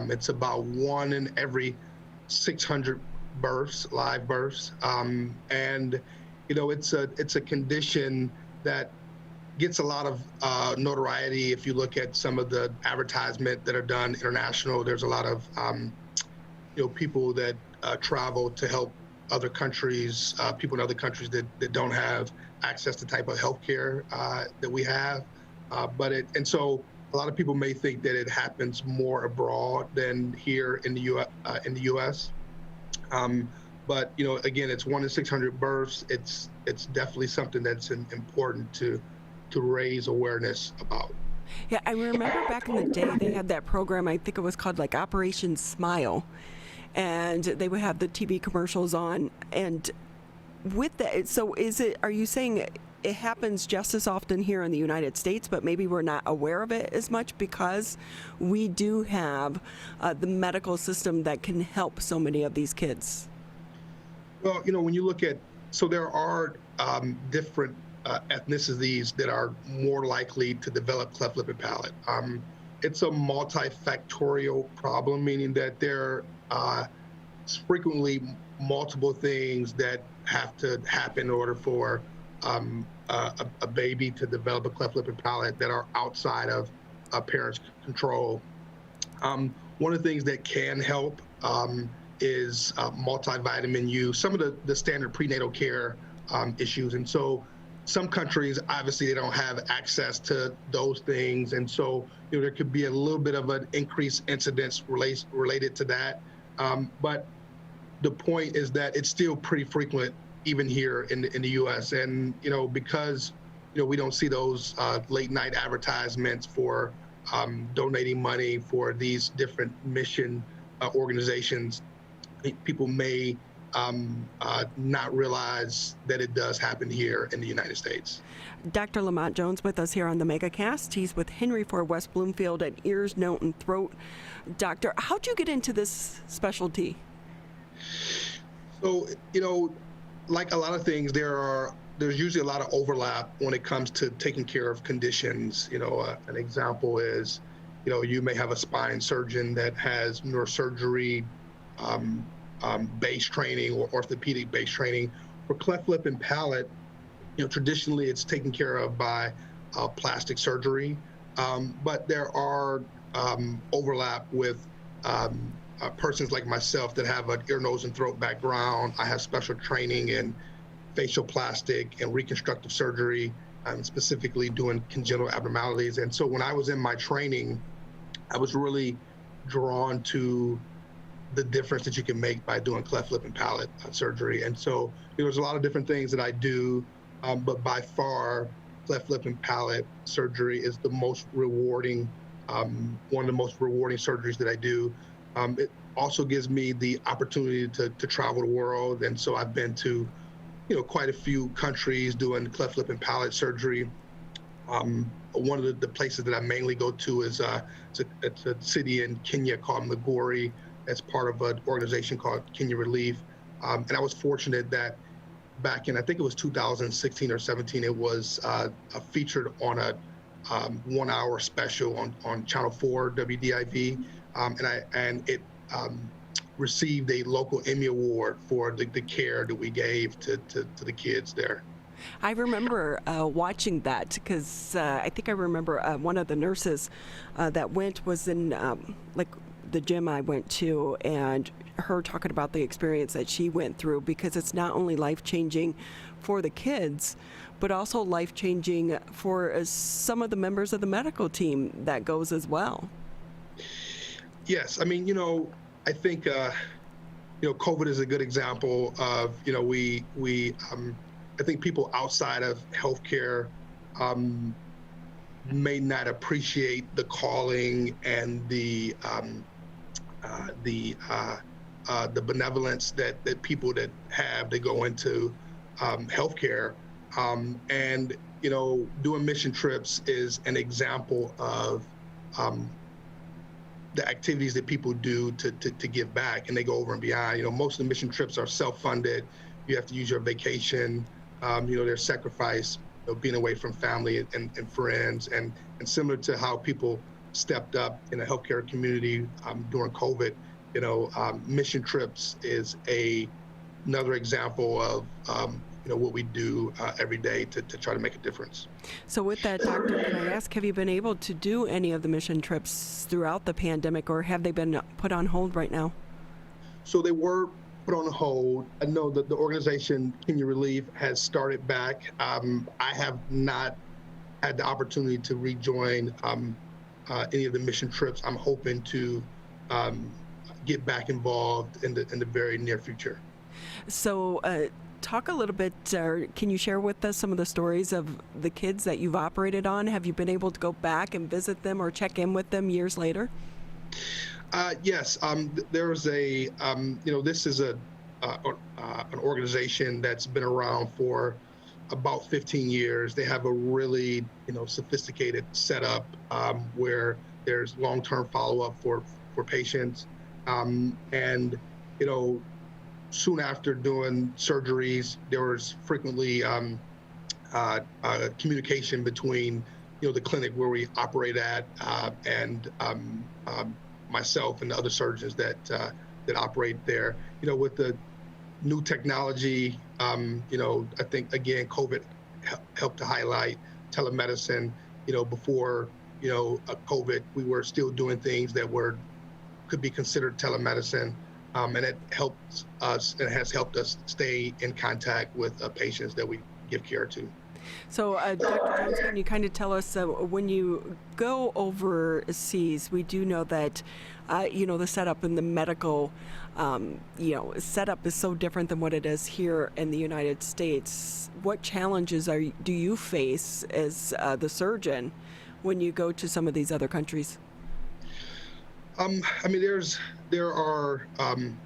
S20: It's about 1 in every 600 births, live births. And, you know, it's a condition that gets a lot of notoriety. If you look at some of the advertisement that are done international, there's a lot of you know, people that travel to help other countries, people in other countries that don't have access to the type of healthcare that we have. And so a lot of people may think that it happens more abroad than here in the U.S. But you know, again, it's 1 in 600 births. It's definitely something that's important to raise awareness about.
S2: Yeah, I remember back in the day they had that program. I think it was called like Operation Smile, and they would have the TV commercials on. And with that, so are you saying it happens just as often here in the United States, but maybe we're not aware of it as much because we do have the medical system that can help so many of these kids.
S20: Well, when you look at, so there are different ethnicities that are more likely to develop cleft lip and palate. It's a multifactorial problem, meaning that there are frequently multiple things that have to happen in order for a baby to develop a cleft lip and palate that are outside of a parent's control. One of the things that can help is multivitamin use, some of the standard prenatal care issues. And so some countries, obviously, they don't have access to those things. And so there could be a little bit of an increased incidence related to that. But the point is that it's still pretty frequent, even here in the U.S. And, because, we don't see those late night advertisements for donating money for these different mission organizations, people may not realize that it does happen here in the United States.
S2: Dr. Lamont Jones with us here on the Megacast. He's with Henry Ford West Bloomfield at Ears, Nose, and Throat. Doctor, how'd you get into this specialty?
S20: So, like a lot of things, there's usually a lot of overlap when it comes to taking care of conditions. An example is, you may have a spine surgeon that has neurosurgery based training or orthopedic based training. For cleft lip and palate, traditionally it's taken care of by plastic surgery, but there are overlap with persons like myself that have an ear, nose, and throat background. I have special training in facial plastic and reconstructive surgery. I'm specifically doing congenital abnormalities. And so when I was in my training, I was really drawn to the difference that you can make by doing cleft lip and palate surgery. And so there's a lot of different things that I do, but by far, cleft lip and palate surgery is the most rewarding, one of the most rewarding surgeries that I do. It also gives me the opportunity to travel the world. And so I've been to, quite a few countries doing cleft lip and palate surgery. One of the places that I mainly go to is it's a city in Kenya called Migori. As part of an organization called Kenya Relief. And I was fortunate that back in, I think it was 2016 or 17, it was featured on a 1 hour special on Channel 4 WDIV. And it received a local Emmy Award for the care that we gave to the kids there.
S2: I remember watching that because I think I remember one of the nurses that went was in the gym I went to, and her talking about the experience that she went through, because it's not only life-changing for the kids, but also life-changing for some of the members of the medical team that goes as well.
S20: Yes, I mean, I think, COVID is a good example of, I think people outside of healthcare may not appreciate the calling and the benevolence that people that go into healthcare, and doing mission trips is an example of the activities that people do to give back, and they go over and beyond. Most of the mission trips are self-funded. You have to use your vacation. There's sacrifice, being away from family and friends, and similar to how people stepped up in the healthcare community during COVID. Mission trips is another example of what we do every day to try to make a difference.
S2: So with that, Doctor, can I ask, have you been able to do any of the mission trips throughout the pandemic, or have they been put on hold right now?
S20: So they were put on hold. I know that the organization Kenya Relief has started back. I have not had the opportunity to rejoin any of the mission trips. I'm hoping to get back involved in the very near future.
S2: So talk a little bit, can you share with us some of the stories of the kids that you've operated on? Have you been able to go back and visit them or check in with them years later?
S20: Yes, there's this is an organization that's been around for about 15 years. They have a really, sophisticated setup where there's long-term follow-up for patients. And, soon after doing surgeries, there was frequently communication between, the clinic where we operate at and myself and the other surgeons that operate there. With the new technology, I think, again, COVID helped to highlight telemedicine. Before, COVID, we were still doing things that could be considered telemedicine. And it helps us, and has helped us stay in contact with patients that we give care to.
S2: So, Dr. Jones, can you kind of tell us, when you go overseas, we do know that, the setup in the medical, setup is so different than what it is here in the United States. What challenges do you face as the surgeon when you go to some of these other countries? There are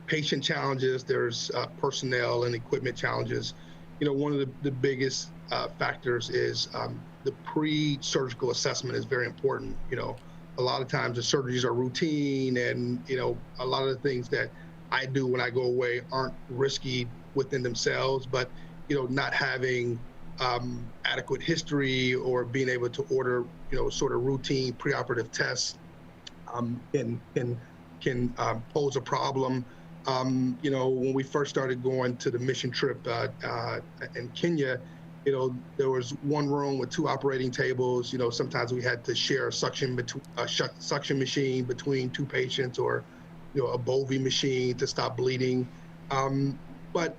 S2: patient challenges, there's personnel and equipment challenges. One of the biggest factors is the pre-surgical assessment is very important. A lot of times the surgeries are routine, and a lot of the things that I do when I go away aren't risky within themselves, but not having adequate history or being able to order sort of routine preoperative tests can pose a problem. When we first started going to the mission trip in Kenya, there was one room with 2 operating tables. Sometimes we had to share a suction machine between 2 patients, or a Bovie machine to stop bleeding. But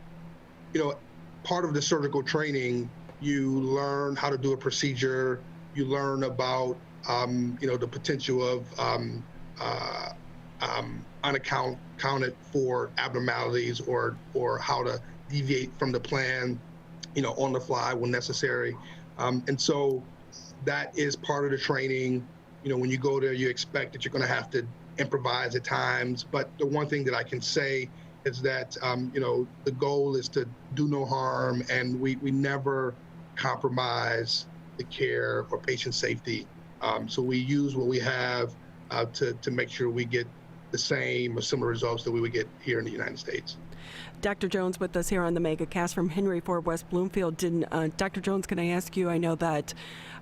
S2: part of the surgical training, you learn how to do a procedure. You learn about the potential of unaccounted for abnormalities, or how to deviate from the plan, on the fly when necessary. And so that is part of the training. When you go there, you expect that you're going to have to improvise at times. But the one thing that I can say is that, the goal is to do no harm, and we never compromise the care or patient safety. So we use what we have to make sure we get the same or similar results that we would get here in the United States. Dr. Jones with us here on the Megacast from Henry Ford, West Bloomfield. Dr. Jones, can I ask you, I know that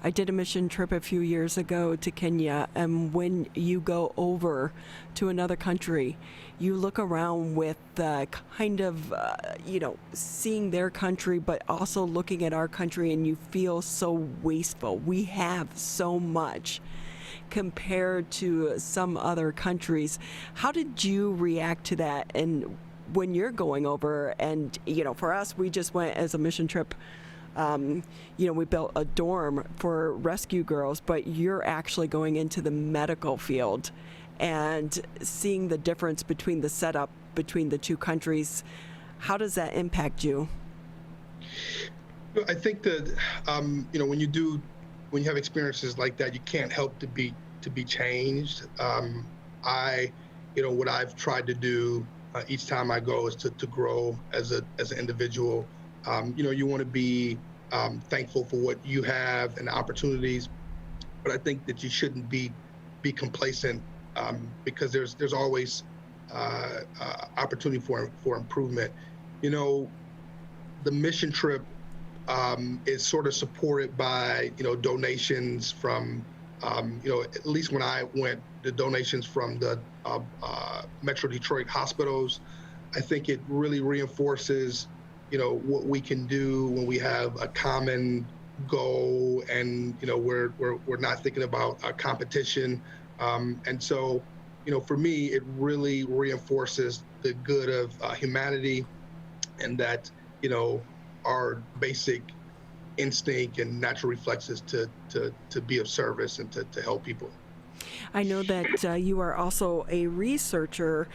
S2: I did a mission trip a few years ago to Kenya, and when you go over to another country, you look around with kind of, seeing their country, but also looking at our country, and you feel so wasteful. We have so much compared to some other countries. How did you react to that? And when you're going over, and for us, we just went as a mission trip, we built a dorm for rescue girls, but you're actually going into the medical field and seeing the difference between the setup between the 2 countries. How does that impact you?
S20: I think that when you have experiences like that, you can't help to be changed. What I've tried to do each time I go is to grow as an individual. You want to be thankful for what you have and the opportunities, but I think that you shouldn't be complacent, because there's always opportunity for improvement. The mission trip is sort of supported by donations from at least when I went, the donations from the Metro Detroit hospitals. I think it really reinforces what we can do when we have a common goal, and we're not thinking about a competition. And so for me, it really reinforces the good of humanity, and that our basic instinct and natural reflexes to be of service and to help people.
S2: I know that you are also a researcher,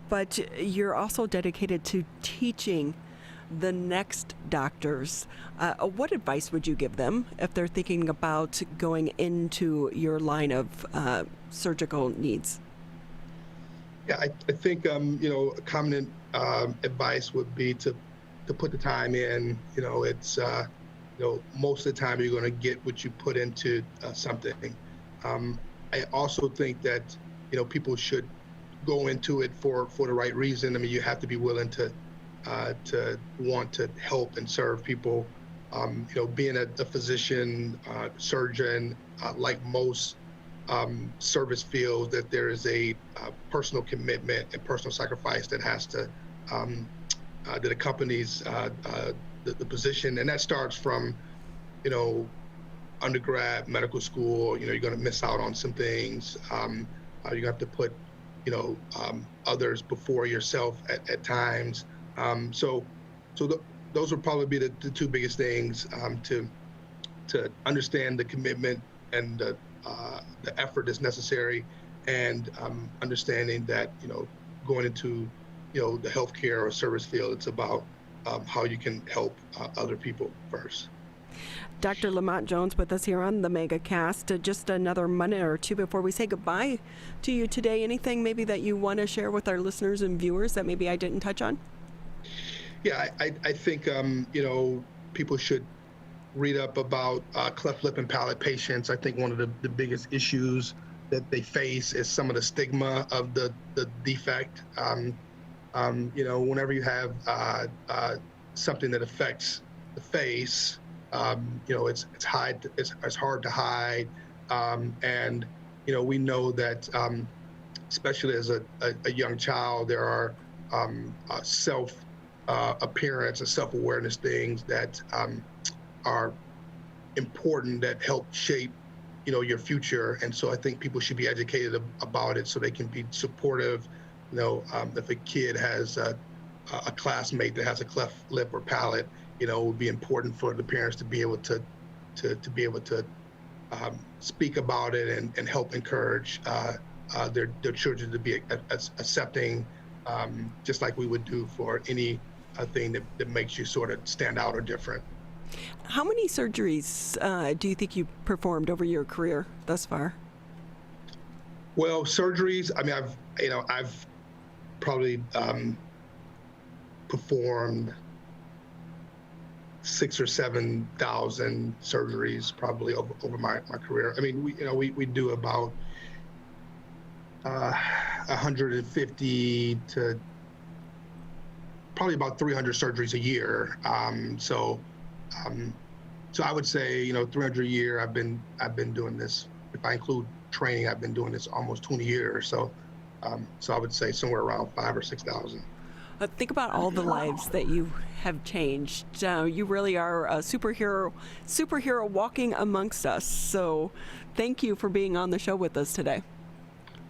S2: but you're also dedicated to teaching the next doctors. What advice would you give them if they're thinking about going into your line of surgical needs?
S20: Yeah, I think common advice would be to put the time in. It's most of the time you're going to get what you put into something. I also think that, people should go into it for the right reason. I mean, you have to be willing to want to help and serve people. Being a physician, surgeon, like most service fields, that there is a personal commitment and personal sacrifice that has to that accompanies the position, and that starts from undergrad, medical school. You're going to miss out on some things. You have to put others before yourself at times. So those would probably be the two biggest things, to understand the commitment and the effort that's necessary, and understanding that going into the healthcare or service field, it's about how you can help other people first.
S2: Dr. Lamont Jones with us here on the Megacast. Just another minute or two before we say goodbye to you today. Anything maybe that you want to share with our listeners and viewers that maybe I didn't touch on?
S20: Yeah, I think people should read up about cleft lip and palate patients. I think one of the biggest issues that they face is some of the stigma of the defect. Whenever you have something that affects the face, it's hard to hide, and we know that especially as a young child, there are self appearance and self-awareness things that are important, that help shape your future. And so I think people should be educated about it so they can be supportive. If a kid has a classmate that has a cleft lip or palate, it would be important for the parents to be able to speak about it and help encourage their children to be accepting, just like we would do for any thing that makes you sort of stand out or different.
S2: How many surgeries do you think you performed over your career thus far?
S20: Well, surgeries, I mean, I've probably performed 6,000 or 7,000 surgeries probably over my career. I mean, we do about 150 to probably about 300 surgeries a year. So I would say 300 a year. I've been doing this. If I include training, I've been doing this almost 20 years. So I would say somewhere around 5,000 or 6,000.
S2: Think about all the lives that you have changed. You really are a superhero walking amongst us. So thank you for being on the show with us today.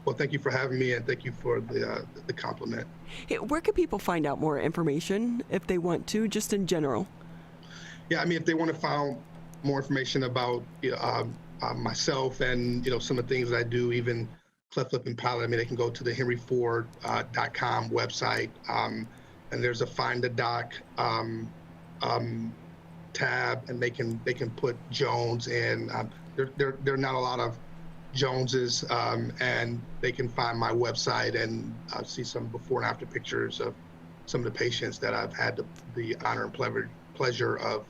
S20: Well, thank you for having me, and thank you for the compliment.
S2: Hey, where can people find out more information if they want to, just in general?
S20: Yeah, I mean, if they want to find more information about myself and some of the things that I do, even Cleft Lip and Palate, I mean, they can go to the henryford.com website, and there's a Find a Doc tab, and they can put Jones in. There are not a lot of Joneses, and they can find my website and see some before and after pictures of some of the patients that I've had the honor and pleasure of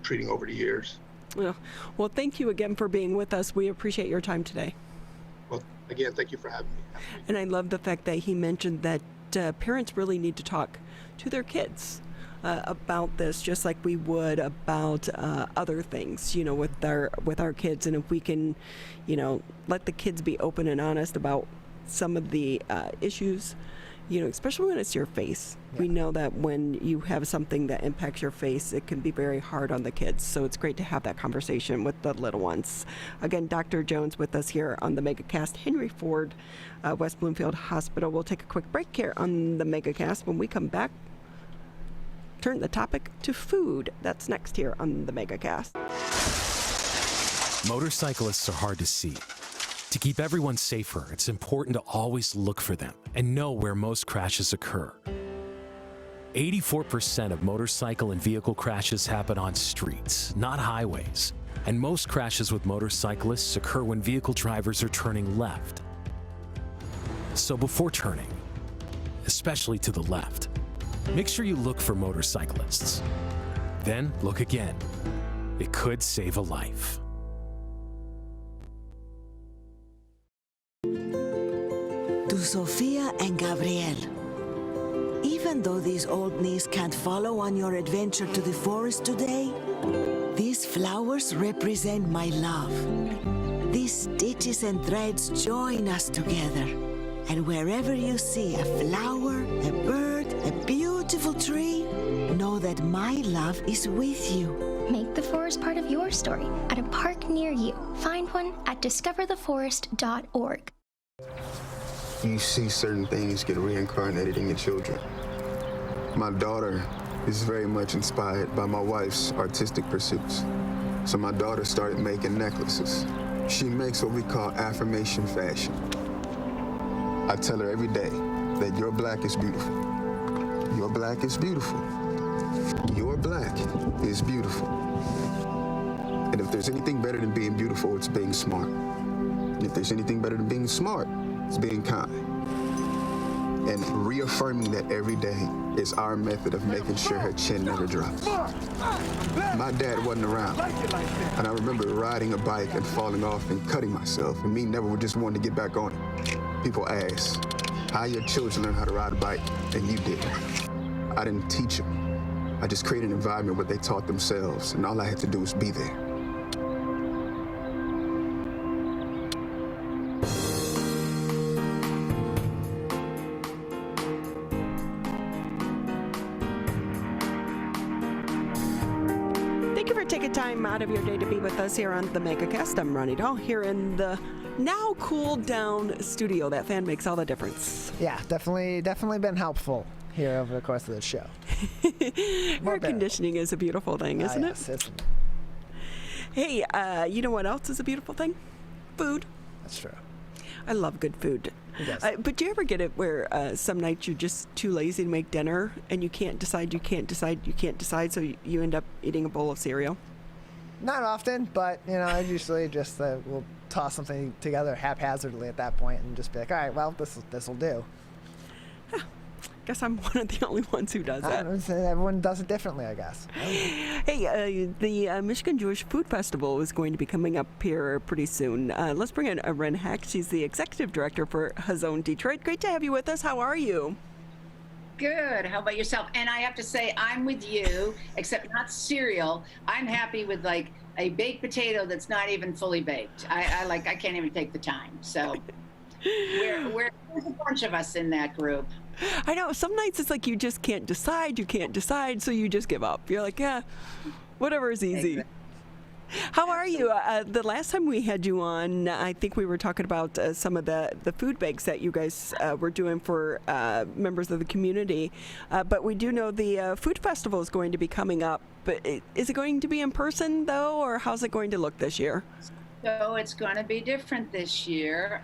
S20: treating over the years.
S2: Well, thank you again for being with us. We appreciate your time today.
S20: Well, again, thank you for having me.
S2: And I love the fact that he mentioned that parents really need to talk to their kids about this, just like we would about other things, with our kids. And if we can, let the kids be open and honest about some of the issues, especially when it's your face. Yeah. We know that when you have something that impacts your face, it can be very hard on the kids. So it's great to have that conversation with the little ones. Again, Dr. Jones with us here on the Megacast, Henry Ford, West Bloomfield Hospital. We'll take a quick break here on the Megacast. When we come back, turn the topic to food. That's next here on the Megacast.
S19: Motorcyclists are hard to see. To keep everyone safer, it's important to always look for them and know where most crashes occur. 84% of motorcycle and vehicle crashes happen on streets, not highways. And most crashes with motorcyclists occur when vehicle drivers are turning left. So before turning, especially to the left, make sure you look for motorcyclists. Then look again. It could save a life.
S13: To Sophia and Gabriel. Even though these old knees can't follow on your adventure to the forest today, these flowers represent my love. These stitches and threads join us together. And wherever you see a flower, a bird, a beautiful tree, know that my love is with you.
S9: Make the forest part of your story at a park near you. Find one at discovertheforest.org.
S21: You see certain things get reincarnated in your children. My daughter is very much inspired by my wife's artistic pursuits. So my daughter started making necklaces. She makes what we call affirmation fashion. I tell her every day that your black is beautiful. Your black is beautiful. Your black is beautiful. And if there's anything better than being beautiful, it's being smart. And if there's anything better than being smart, it's being kind. And reaffirming that every day is our method of making sure her chin never drops. My dad wasn't around, and I remember riding a bike and falling off and cutting myself, and me never just wanted to get back on it. People ask, how your children learn how to ride a bike, and you didn't. I didn't teach them. I just created an environment where they taught themselves, and all I had to do was be there.
S2: Take a time out of your day to be with us here on the Megacast. I'm Ronnie Dahl here in the now cooled down studio. That fan makes all the difference.
S1: Yeah, definitely been helpful here over the course of the show.
S2: Air conditioning is a beautiful thing, isn't it?
S1: Yes, isn't it?
S2: Hey, you know what else is a beautiful thing? Food.
S1: That's true.
S2: I love good food.
S1: Yes.
S2: But do you ever get it where some nights you're just too lazy to make dinner and you can't decide, so you end up eating a bowl of cereal?
S1: Not often, but I usually just will toss something together haphazardly at that point and just be like, all right, well, this will do.
S2: Guess I'm one of the only ones who does that.
S1: Everyone does it differently, I guess.
S2: Hey, the Michigan Jewish Food Festival is going to be coming up here pretty soon. Let's bring in Wren Hack. She's the Executive Director for Hazon Detroit. Great to have you with us. How are you?
S22: Good. How about yourself? And I have to say, I'm with you, except not cereal. I'm happy with like a baked potato that's not even fully baked. I can't even take the time. So there's a bunch of us in that group.
S2: I know. Some nights it's like you just can't decide. You can't decide, so you just give up. You're like, yeah, whatever is easy. Exactly. How are you? The last time we had you on, I think we were talking about some of the food bags that you guys were doing for members of the community. But we do know the food festival is going to be coming up. But is it going to be in person, though, or how's it going to look this year?
S22: So it's going to be different this year.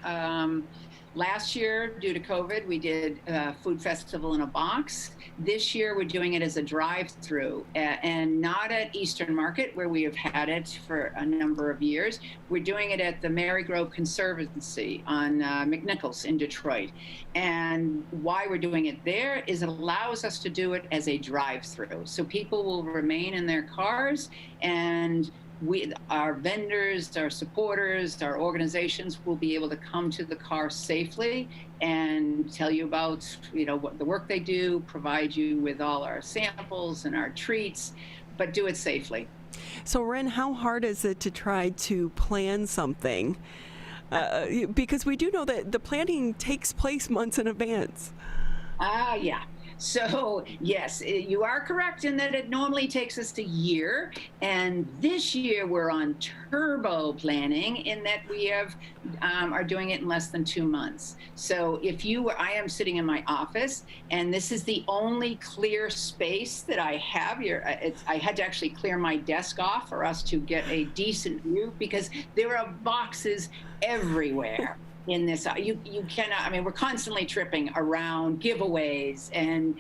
S22: Last year, due to COVID, we did a food festival in a box. This year, we're doing it as a drive-thru, and not at Eastern Market, where we have had it for a number of years. We're doing it at the Marygrove Conservancy on McNichols in Detroit. And why we're doing it there is it allows us to do it as a drive-thru. So people will remain in their cars, and our vendors, our supporters, our organizations will be able to come to the car safely and tell you about, what the work they do, provide you with all our samples and our treats, but do it safely.
S2: So, Wren, how hard is it to try to plan something? Because we do know that the planning takes place months in advance.
S22: Yeah. So, yes, you are correct in that it normally takes us a year. And this year we're on turbo planning in that we are doing it in less than 2 months. So I am sitting in my office, and this is the only clear space that I have here. I had to actually clear my desk off for us to get a decent view because there are boxes everywhere. In this, you cannot, we're constantly tripping around giveaways and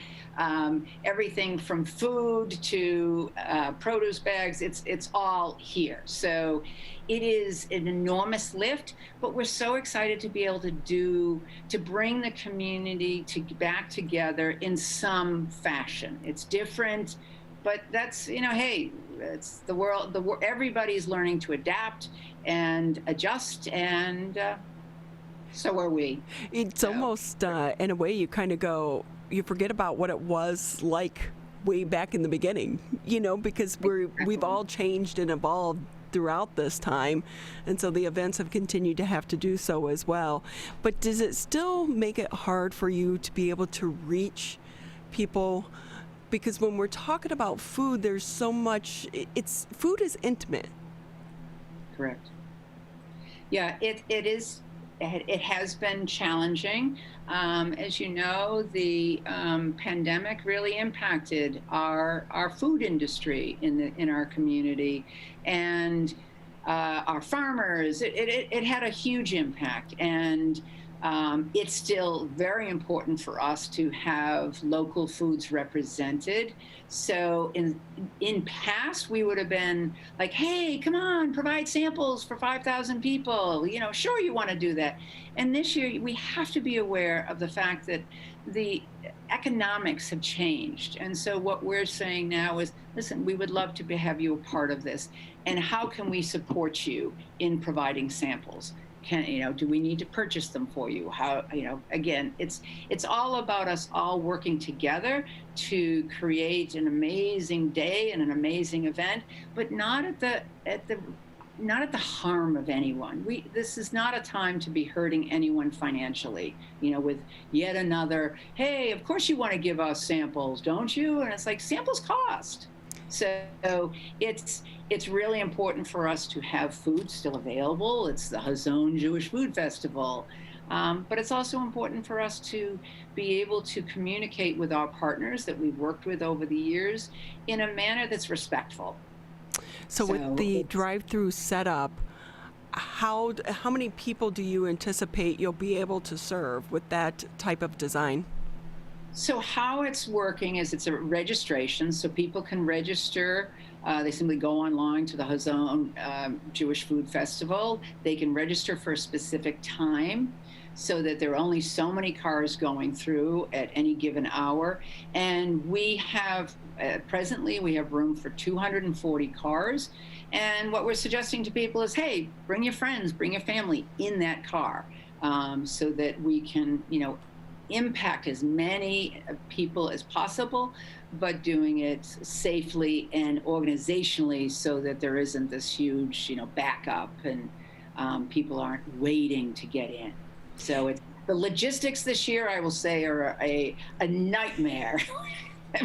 S22: everything from food to produce bags. It's all here. So it is an enormous lift, but we're so excited to be able to bring the community back together in some fashion. It's different but that's, hey, it's the world. Everybody's learning to adapt and adjust, and so are we.
S2: It's almost, in a way, you kind of you forget about what it was like way back in the beginning, because we've all changed and evolved throughout this time, and so the events have continued to have to do so as well. But does it still make it hard for you to be able to reach people? Because when we're talking about food, there's so much, food is intimate.
S22: Correct. Yeah, it is. It has been challenging. As you know, the pandemic really impacted our food industry in our community, and our farmers. It had a huge impact, and it's still very important for us to have local foods represented. So in past, we would have been like, hey, come on, provide samples for 5,000 people. Sure, you want to do that. And this year, we have to be aware of the fact that the economics have changed. And so what we're saying now is, listen, we would love to have you a part of this. And how can we support you in providing samples? Do we need to purchase them for you? How, again, it's all about us all working together to create an amazing day and an amazing event, but not at the harm of anyone. This is not a time to be hurting anyone financially, with yet another, hey, of course you want to give us samples, don't you? And it's like, samples cost. So it's really important for us to have food still available. It's the Hazon Jewish Food Festival. But it's also important for us to be able to communicate with our partners that we've worked with over the years in a manner that's respectful.
S2: So with the drive-through setup, how many people do you anticipate you'll be able to serve with that type of design?
S22: So how it's working is it's a registration, so people can register. They simply go online to the Hazon Jewish Food Festival. They can register for a specific time so that there are only so many cars going through at any given hour. And we have, presently, we have room for 240 cars. And what we're suggesting to people is, hey, bring your friends, bring your family in that car so that we can, impact as many people as possible, but doing it safely and organizationally so that there isn't this huge, backup and people aren't waiting to get in. So the logistics this year, I will say, are a nightmare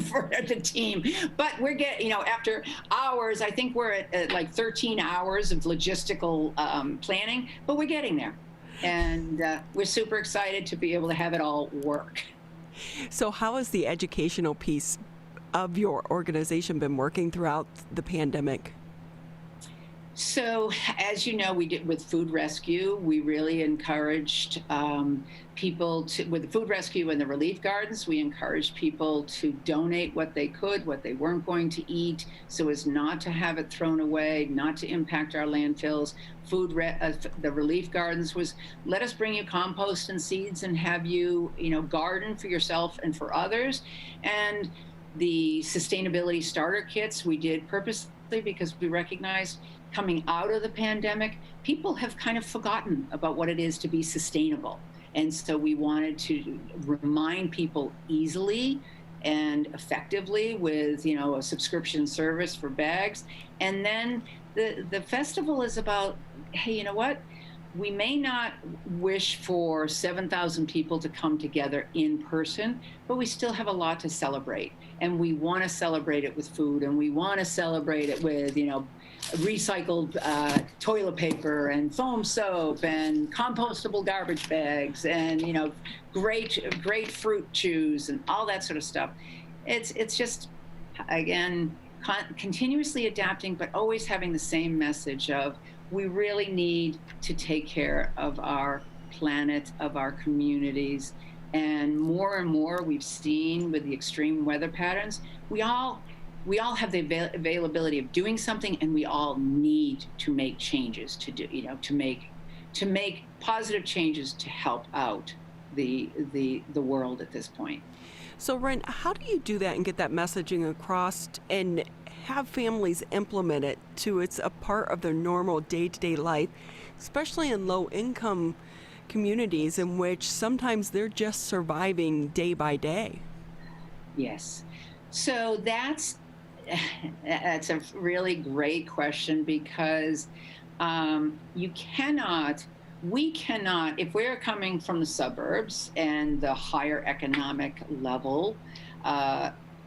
S22: for the team. But we're getting, after hours, I think we're at like 13 hours of logistical planning, but we're getting there. And we're super excited to be able to have it all work.
S2: So how has the educational piece of your organization been working throughout the pandemic?
S22: So, as you know, we did with Food Rescue, we really encouraged people to, with the Food Rescue and the relief gardens, we encouraged people to donate what they could, what they weren't going to eat, so as not to have it thrown away, not to impact our landfills. The relief gardens was, let us bring you compost and seeds and have you, garden for yourself and for others. And the sustainability starter kits we did purposely because we recognized coming out of the pandemic, people have kind of forgotten about what it is to be sustainable. And so we wanted to remind people easily and effectively with, a subscription service for bags. And then the festival is about, hey, you know what? We may not wish for 7,000 people to come together in person, but we still have a lot to celebrate. And we want to celebrate it with food, and we want to celebrate it with, recycled toilet paper and foam soap and compostable garbage bags and, great fruit chews and all that sort of stuff. It's just, again, continuously adapting, but always having the same message of, we really need to take care of our planet, of our communities. And more we've seen with the extreme weather patterns, we all have the availability of doing something, and we all need to make changes to make positive changes to help out the world at this point.
S2: So, Wren, how do you do that and get that messaging across and have families implement it to it's a part of their normal day-to-day life, especially in low-income communities in which sometimes they're just surviving day by day?
S22: Yes. So that's a really great question, because we cannot, if we're coming from the suburbs and the higher economic level,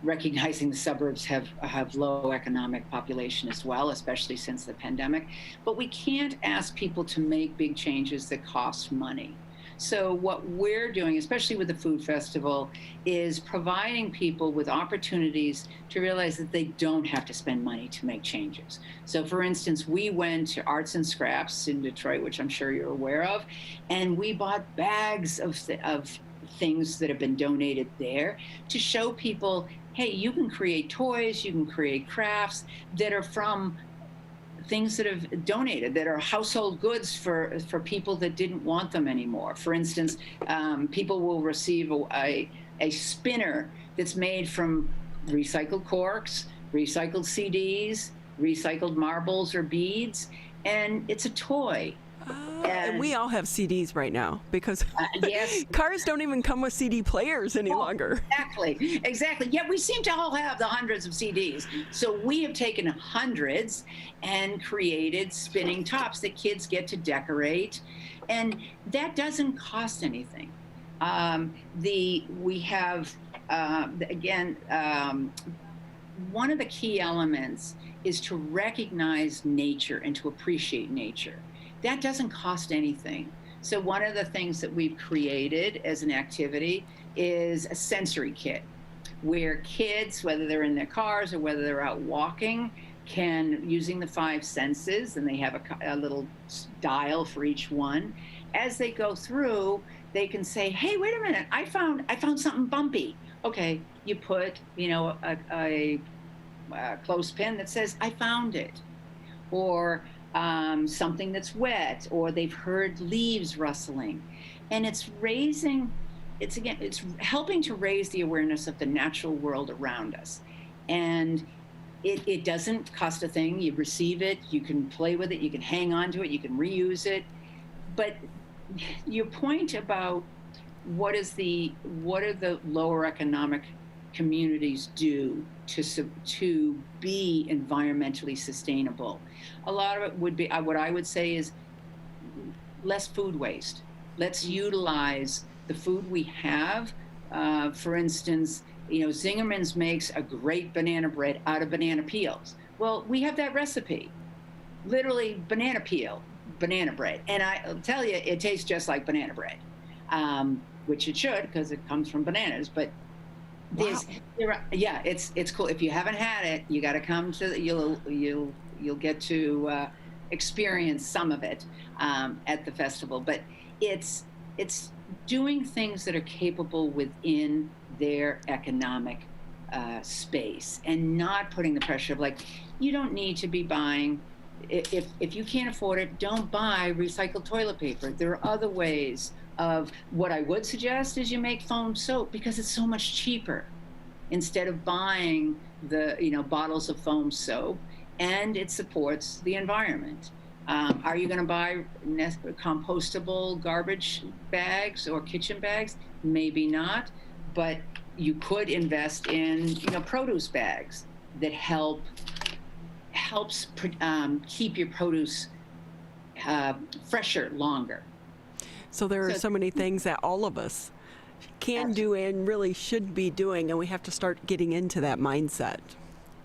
S22: recognizing the suburbs have low economic population as well, especially since the pandemic, but we can't ask people to make big changes that cost money. So what we're doing, especially with the food festival, is providing people with opportunities to realize that they don't have to spend money to make changes. So for instance, we went to Arts and Scraps in Detroit, which I'm sure you're aware of, and we bought bags of things that have been donated there to show people, hey, you can create toys, you can create crafts that are from things that have donated, that are household goods for people that didn't want them anymore. For instance, people will receive a spinner that's made from recycled corks, recycled CDs, recycled marbles or beads, and it's a toy.
S2: And we all have CDs right now because
S22: yes.
S2: Cars don't even come with CD players any longer.
S22: Exactly. Yet we seem to all have the hundreds of CDs. So we have taken hundreds and created spinning tops that kids get to decorate. And that doesn't cost anything. We have, one of the key elements is to recognize nature and to appreciate nature. That doesn't cost anything. So one of the things that we've created as an activity is a sensory kit, where kids, whether they're in their cars or whether they're out walking, can, using the 5 senses, and they have a little dial for each one. As they go through, they can say, hey, wait a minute, I found something bumpy. Okay, you put, a clothespin that says, I found it. Or something that's wet, or they've heard leaves rustling. And it's helping to raise the awareness of the natural world around us. And it doesn't cost a thing. You receive it, you can play with it, you can hang on to it, you can reuse it. But your point about what are the lower economic communities do to be environmentally sustainable? A lot of it would be, what I would say is less food waste. Let's utilize the food we have. For instance, Zingerman's makes a great banana bread out of banana peels. Well, we have that recipe, literally banana peel, banana bread. And I'll tell you, it tastes just like banana bread, which it should, because it comes from bananas. But it's cool. If you haven't had it, you got to come to. You'll get to experience some of it at the festival. But it's doing things that are capable within their economic space, and not putting the pressure of, like, you don't need to be buying. If you can't afford it, don't buy recycled toilet paper. There are other ways. Of what I would suggest is you make foam soap, because it's so much cheaper, instead of buying the bottles of foam soap, and it supports the environment. Are you going to buy compostable garbage bags or kitchen bags? Maybe not, but you could invest in produce bags that helps keep your produce fresher longer.
S2: So there are so many things that all of us can do and really should be doing, and we have to start getting into that mindset.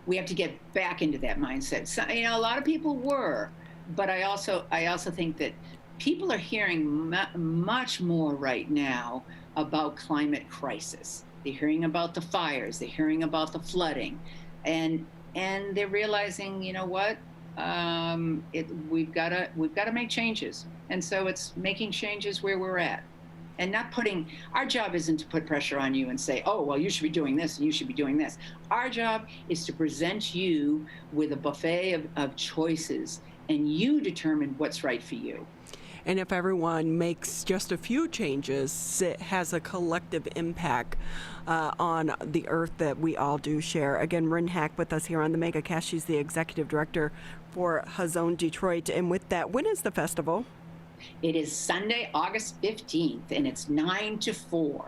S22: We have to get back into that mindset. So, a lot of people were, but I also think that people are hearing much more right now about climate crisis. They're hearing about the fires, they're hearing about the flooding, and they're realizing, we've got to make changes. And so it's making changes where we're at, and not putting, our job isn't to put pressure on you and say, oh, well, you should be doing this and you should be doing this. Our job is to present you with a buffet of choices, and you determine what's right for you.
S2: And if everyone makes just a few changes, it has a collective impact on the earth that we all do share. Again, Wren Hack with us here on the Megacast. She's the executive director for Hazon Detroit. And with that, when is the festival?
S22: It is Sunday, August 15th, and it's 9 to 4.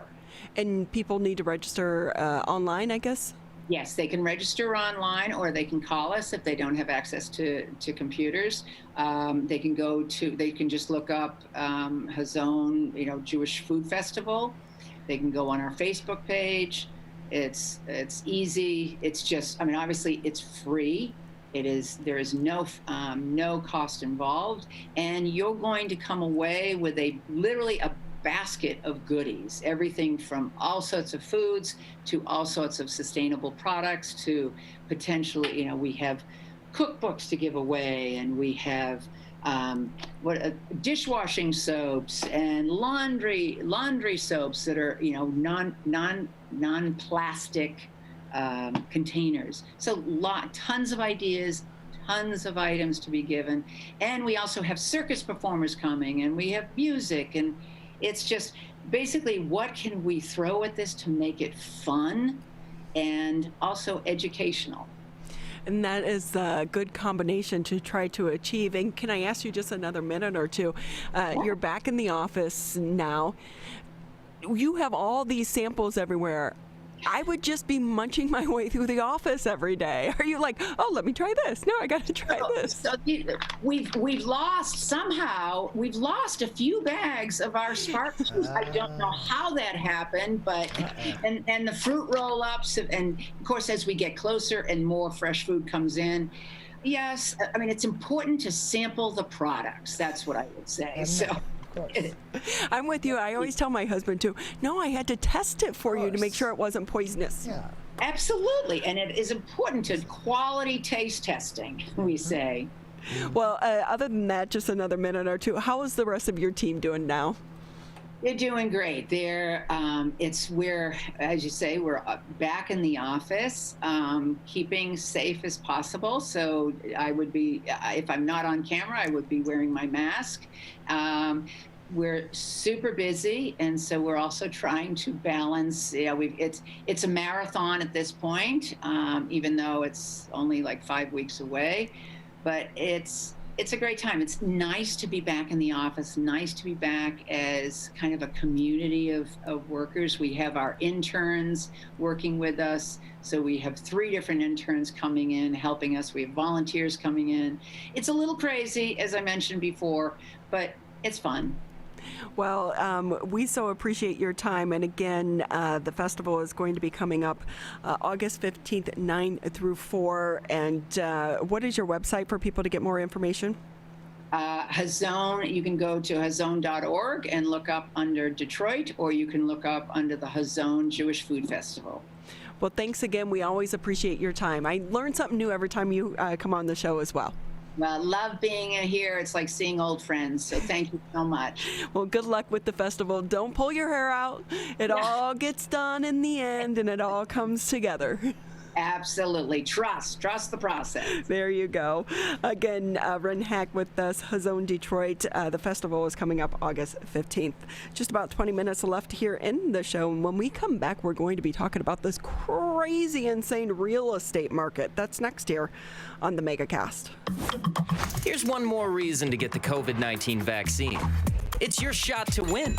S2: And people need to register online, I guess?
S22: Yes, they can register online, or they can call us if they don't have access to computers. They can just look up Hazon, Jewish Food Festival. They can go on our Facebook page. It's easy. It's just, obviously it's free. There is no cost involved, and you're going to come away with literally a basket of goodies, everything from all sorts of foods to all sorts of sustainable products to potentially, we have cookbooks to give away, and we have dishwashing soaps and laundry soaps that are, non-plastic containers. So tons of ideas, tons of items to be given. And we also have circus performers coming, and we have music, and it's just basically what can we throw at this to make it fun and also educational.
S2: And that is a good combination to try to achieve. And can I ask you just another minute or two? You're back in the office now. You have all these samples everywhere. I would just be munching my way through the office every day. Are you like, oh, let me try this? No, I got to try this.
S22: So we've lost a few bags of our spark juice. I don't know how that happened, but and the fruit roll-ups, and of course as we get closer and more fresh food comes in. Yes, it's important to sample the products. That's what I would say. So.
S2: I'm with you. I always tell my husband too, no, I had to test it for you to make sure it wasn't poisonous.
S22: Yeah. Absolutely. And it is important to quality taste testing, we say.
S2: Well, other than that, just another minute or two. How is the rest of your team doing now?
S22: They're doing great. As you say, we're back in the office, keeping safe as possible. So I would be, if I'm not on camera, I would be wearing my mask. We're super busy, and so we're also trying to balance. It's a marathon at this point, even though it's only like 5 weeks away. But it's a great time. It's nice to be back in the office, nice to be back as kind of a community of workers. We have our interns working with us. So we have 3 different interns coming in, helping us. We have volunteers coming in. It's a little crazy, as I mentioned before, but it's fun.
S2: Well, we so appreciate your time. And again, the festival is going to be coming up August 15th, 9 through 4. And what is your website for people to get more information?
S22: Hazon, you can go to hazon.org and look up under Detroit, or you can look up under the Hazon Jewish Food Festival.
S2: Well, thanks again. We always appreciate your time. I learn something new every time you come on the show as well.
S22: Well, love being here. It's like seeing old friends. So thank you so much.
S2: Well, good luck with the festival. Don't pull your hair out. It all gets done in the end, and it all comes together.
S22: Absolutely. Trust the process.
S2: There you go. Again, Wren Hack with us, Hazon Detroit. The festival is coming up August 15th. Just about 20 minutes left here in the show. And when we come back, we're going to be talking about this crazy, insane real estate market. That's next here on the Megacast.
S11: Here's one more reason to get the COVID-19 vaccine. It's your shot to win.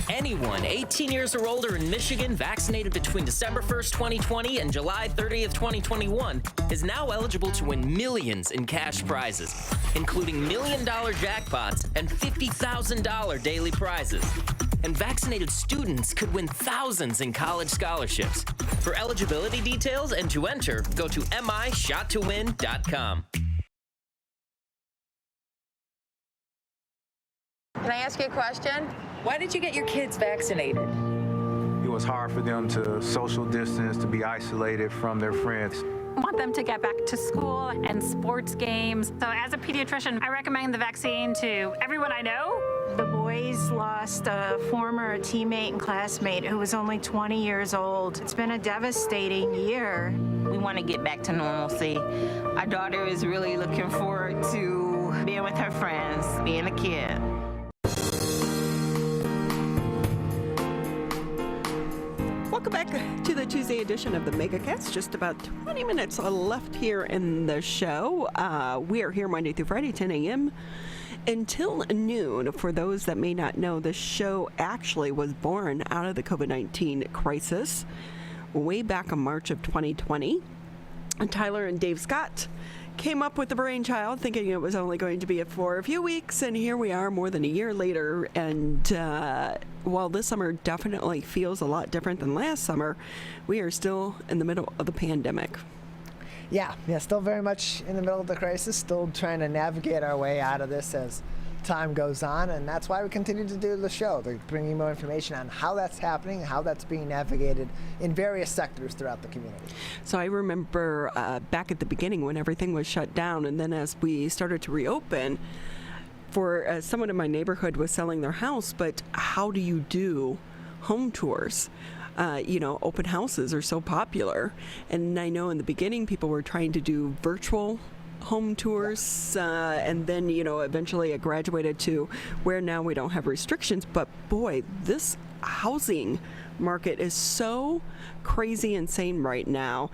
S11: Anyone 18 years or older in Michigan vaccinated between December 1st, 2020 and July 30th, 2021 is now eligible to win millions in cash prizes, including $1 million jackpots and $50,000 daily prizes. And vaccinated students could win thousands in college scholarships. For eligibility details and to enter, go to mishottowin.com.
S3: Can I ask you a question? Why did you get your kids vaccinated?
S4: It was hard for them to social distance, to be isolated from their friends.
S23: I want them to get back to school and sports games. So as a pediatrician, I recommend the vaccine to everyone I know.
S24: The boys lost a former teammate and classmate who was only 20 years old. It's been a devastating year.
S25: We want to get back to normalcy. Our daughter is really looking forward to being with her friends, being a kid.
S2: Welcome back to the Tuesday edition of the Megacast. Just about 20 minutes left here in the show. We are here Monday through Friday, 10 a.m. until noon. For those that may not know, the show actually was born out of the COVID-19 crisis way back in March of 2020. And Tyler and Dave Scott came up with the brainchild thinking it was only going to be for a few weeks, and here we are more than a year later. And while this summer definitely feels a lot different than last summer, we are still in the middle of the pandemic.
S1: Yeah, still very much in the middle of the crisis, still trying to navigate our way out of this as time goes on, and that's why we continue to do the show, to bring you more information on how that's happening, how that's being navigated in various sectors throughout the community.
S2: So I remember back at the beginning when everything was shut down, and then as we started to reopen, for someone in my neighborhood was selling their house, but how do you do home tours? Open houses are so popular, and I know in the beginning people were trying to do virtual home tours, and then eventually it graduated to where now we don't have restrictions. But boy, this housing market is so crazy insane right now.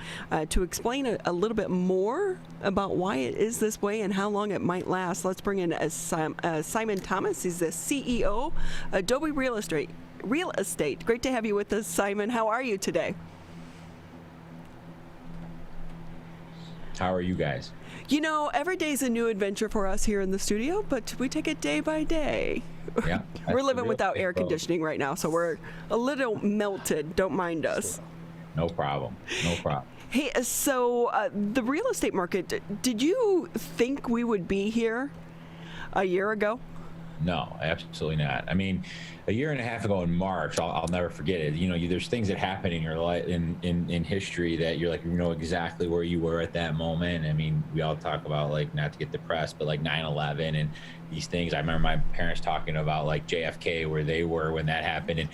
S2: To explain a little bit more about why it is this way and how long it might last, let's bring in Simon Thomas. He's the CEO of DOBI Real Estate. Great to have you with us, Simon. How are you today?
S6: How are you guys?
S2: Every day's a new adventure for us here in the studio, but we take it day by day.
S6: Yeah,
S2: we're living without air conditioning right now, so we're a little melted. Don't mind us.
S6: No problem.
S2: Hey, so the real estate market, did you think we would be here a year ago?
S6: No, absolutely not. I mean, a year and a half ago in March, I'll never forget it. There's things that happen in your life, in history, that you're like, exactly where you were at that moment. I mean, we all talk about, like, not to get depressed, but like 9/11 and these things. I remember my parents talking about like JFK, where they were when that happened. And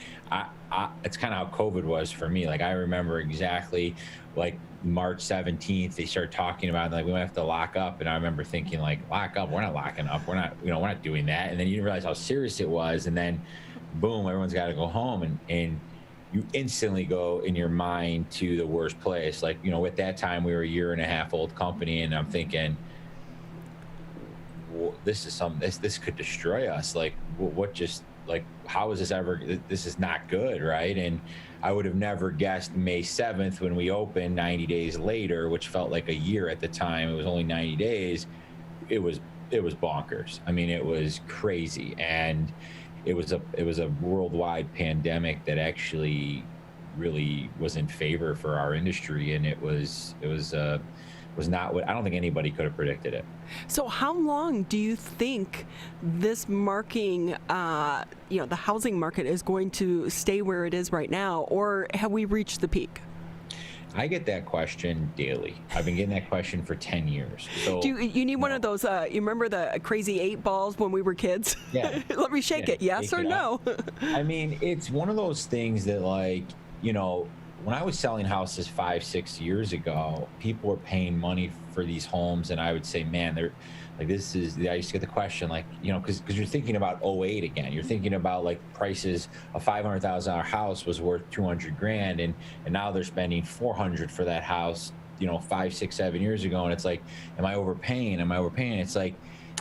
S6: it's kind of how COVID was for me. Like, I remember exactly, like, March 17th, they started talking about, like, we might have to lock up. And I remember thinking, like, lock up? We're not locking up. We're not doing that. And then you didn't realize how serious it was. And then boom, everyone's got to go home. And you instantly go in your mind to the worst place. Like, at that time we were a year and a half old company, and I'm thinking, well, this could destroy us. Like, how is this ever, this is not good, right? And I would have never guessed May 7th when we opened, 90 days later, which felt like a year at the time. It was only 90 days. It was bonkers. I mean, it was crazy. And it was a worldwide pandemic that actually really was in favor for our industry. And it was not what, I don't think anybody could have predicted it.
S2: So how long do you think this the housing market is going to stay where it is right now, or have we reached the peak?
S6: I get that question daily. I've been getting that question for 10 years. So
S2: you need one of those, you remember the crazy 8 balls when we were kids?
S6: Yeah.
S2: Let me shake it, yes or no?
S6: I mean, it's one of those things that, like, when I was selling houses 5-6 years ago, people were paying money for these homes, and I would say, man, they're like, I used to get the question, like, because you're thinking about 08 again. You're thinking about, like, prices. A $500,000 house was worth $200,000, and now they're spending $400,000 for that house, 5, 6, 7 years ago. And it's like, am I overpaying? It's like,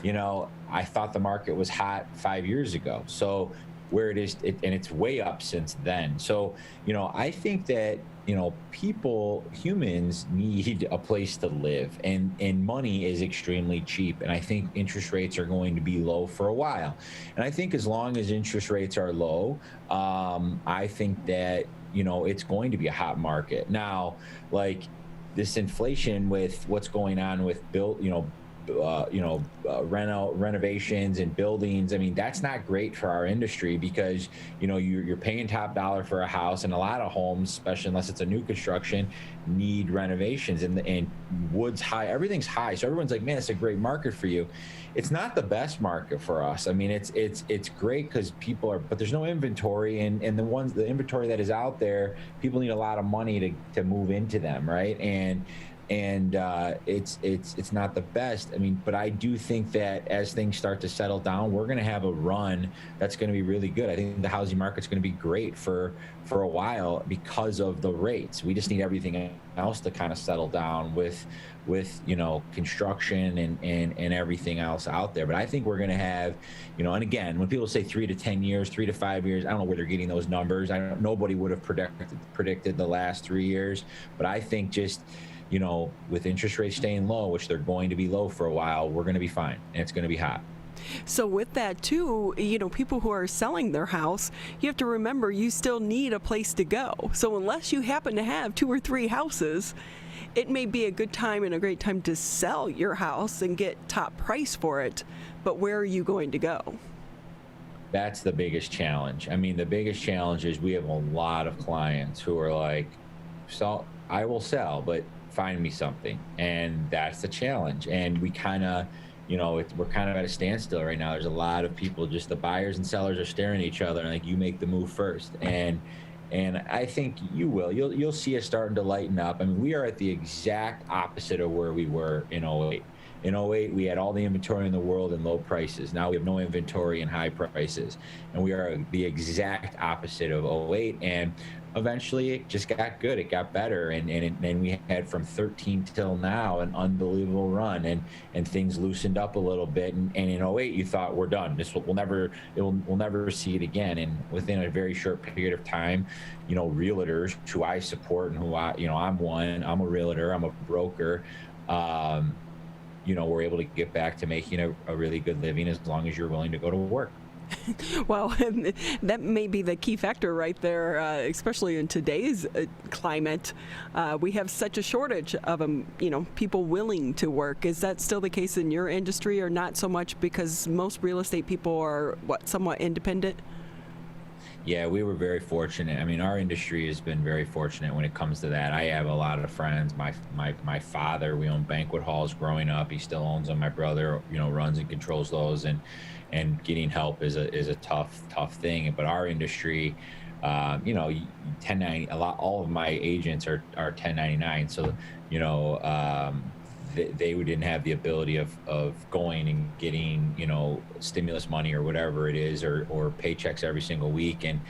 S6: I thought the market was hot 5 years ago. So where it is, and it's way up since then. So, I think that, humans need a place to live, and money is extremely cheap. And I think interest rates are going to be low for a while. And I think as long as interest rates are low, I think that, it's going to be a hot market. Now, like, this inflation with what's going on with renovations and buildings, I mean, that's not great for our industry, because you're paying top dollar for a house, and a lot of homes, especially unless it's a new construction, need renovations, and wood's high, everything's high. So everyone's like, man, it's a great market for you. It's not the best market for us. I mean, it's great because but there's no inventory, and the inventory that is out there, people need a lot of money to move into them, right? And and it's not the best. I mean, but I do think that as things start to settle down, we're going to have a run that's going to be really good. I think the housing market's going to be great for a while because of the rates. We just need everything else to kind of settle down with construction and everything else out there. But I think we're going to have, and again, when people say 3 to 10 years, 3 to 5 years, I don't know where they're getting those numbers. Nobody would have predicted the last 3 years, but I think just, with interest rates staying low, which they're going to be low for a while, we're going to be fine, and it's going to be hot.
S2: So with that too, people who are selling their house, you have to remember you still need a place to go. So unless you happen to have 2 or 3 houses, it may be a good time and a great time to sell your house and get top price for it. But where are you going to go?
S6: That's the biggest challenge. I mean, the biggest challenge is we have a lot of clients who are like, I will sell, but find me something. And that's the challenge. And we kind of, we're kind of at a standstill right now. There's a lot of people, just the buyers and sellers are staring at each other and like, you make the move first. And I think you will. You'll see us starting to lighten up. I mean, we are at the exact opposite of where we were in 08. In 08, we had all the inventory in the world and low prices. Now we have no inventory and high prices. And we are the exact opposite of 08. And eventually it just got good. It got better. And we had from 13 till now an unbelievable run, and things loosened up a little bit. And in 08, you thought, we're done. We'll never see it again. And within a very short period of time, realtors who I support and who I'm a realtor, I'm a broker, we're able to get back to making a really good living as long as you're willing to go to work.
S2: Well, that may be the key factor right there, especially in today's climate. We have such a shortage of people willing to work. Is that still the case in your industry, or not so much because most real estate people are somewhat independent?
S6: Yeah, we were very fortunate. I mean, our industry has been very fortunate when it comes to that. I have a lot of friends. My father, we owned banquet halls growing up. He still owns them. My brother, runs and controls those, and getting help is a tough thing. But our industry, 1090, all of my agents are 1099. So, they didn't have the ability of going and getting, stimulus money or whatever it is, or paychecks every single week. And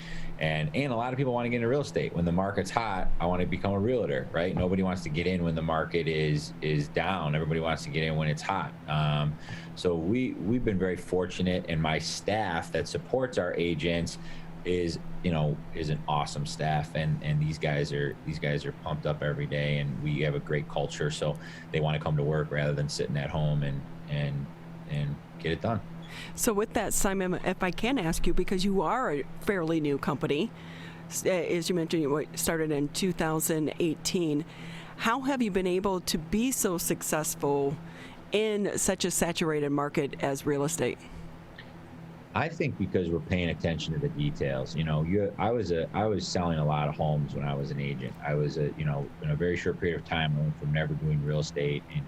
S6: a lot of people want to get into real estate. When the market's hot, I want to become a realtor, right? Nobody wants to get in when the market is down. Everybody wants to get in when it's hot. So we've been very fortunate, and my staff that supports our agents is an awesome staff, and these guys are pumped up every day, and we have a great culture, so they want to come to work rather than sitting at home and get it done.
S2: So with that, Simon, if I can ask you, because you are a fairly new company, as you mentioned, you started in 2018, how have you been able to be so successful in such a saturated market as real estate?
S6: I think because we're paying attention to the details. I was selling a lot of homes when I was an agent. I was in a very short period of time, I went from never doing real estate in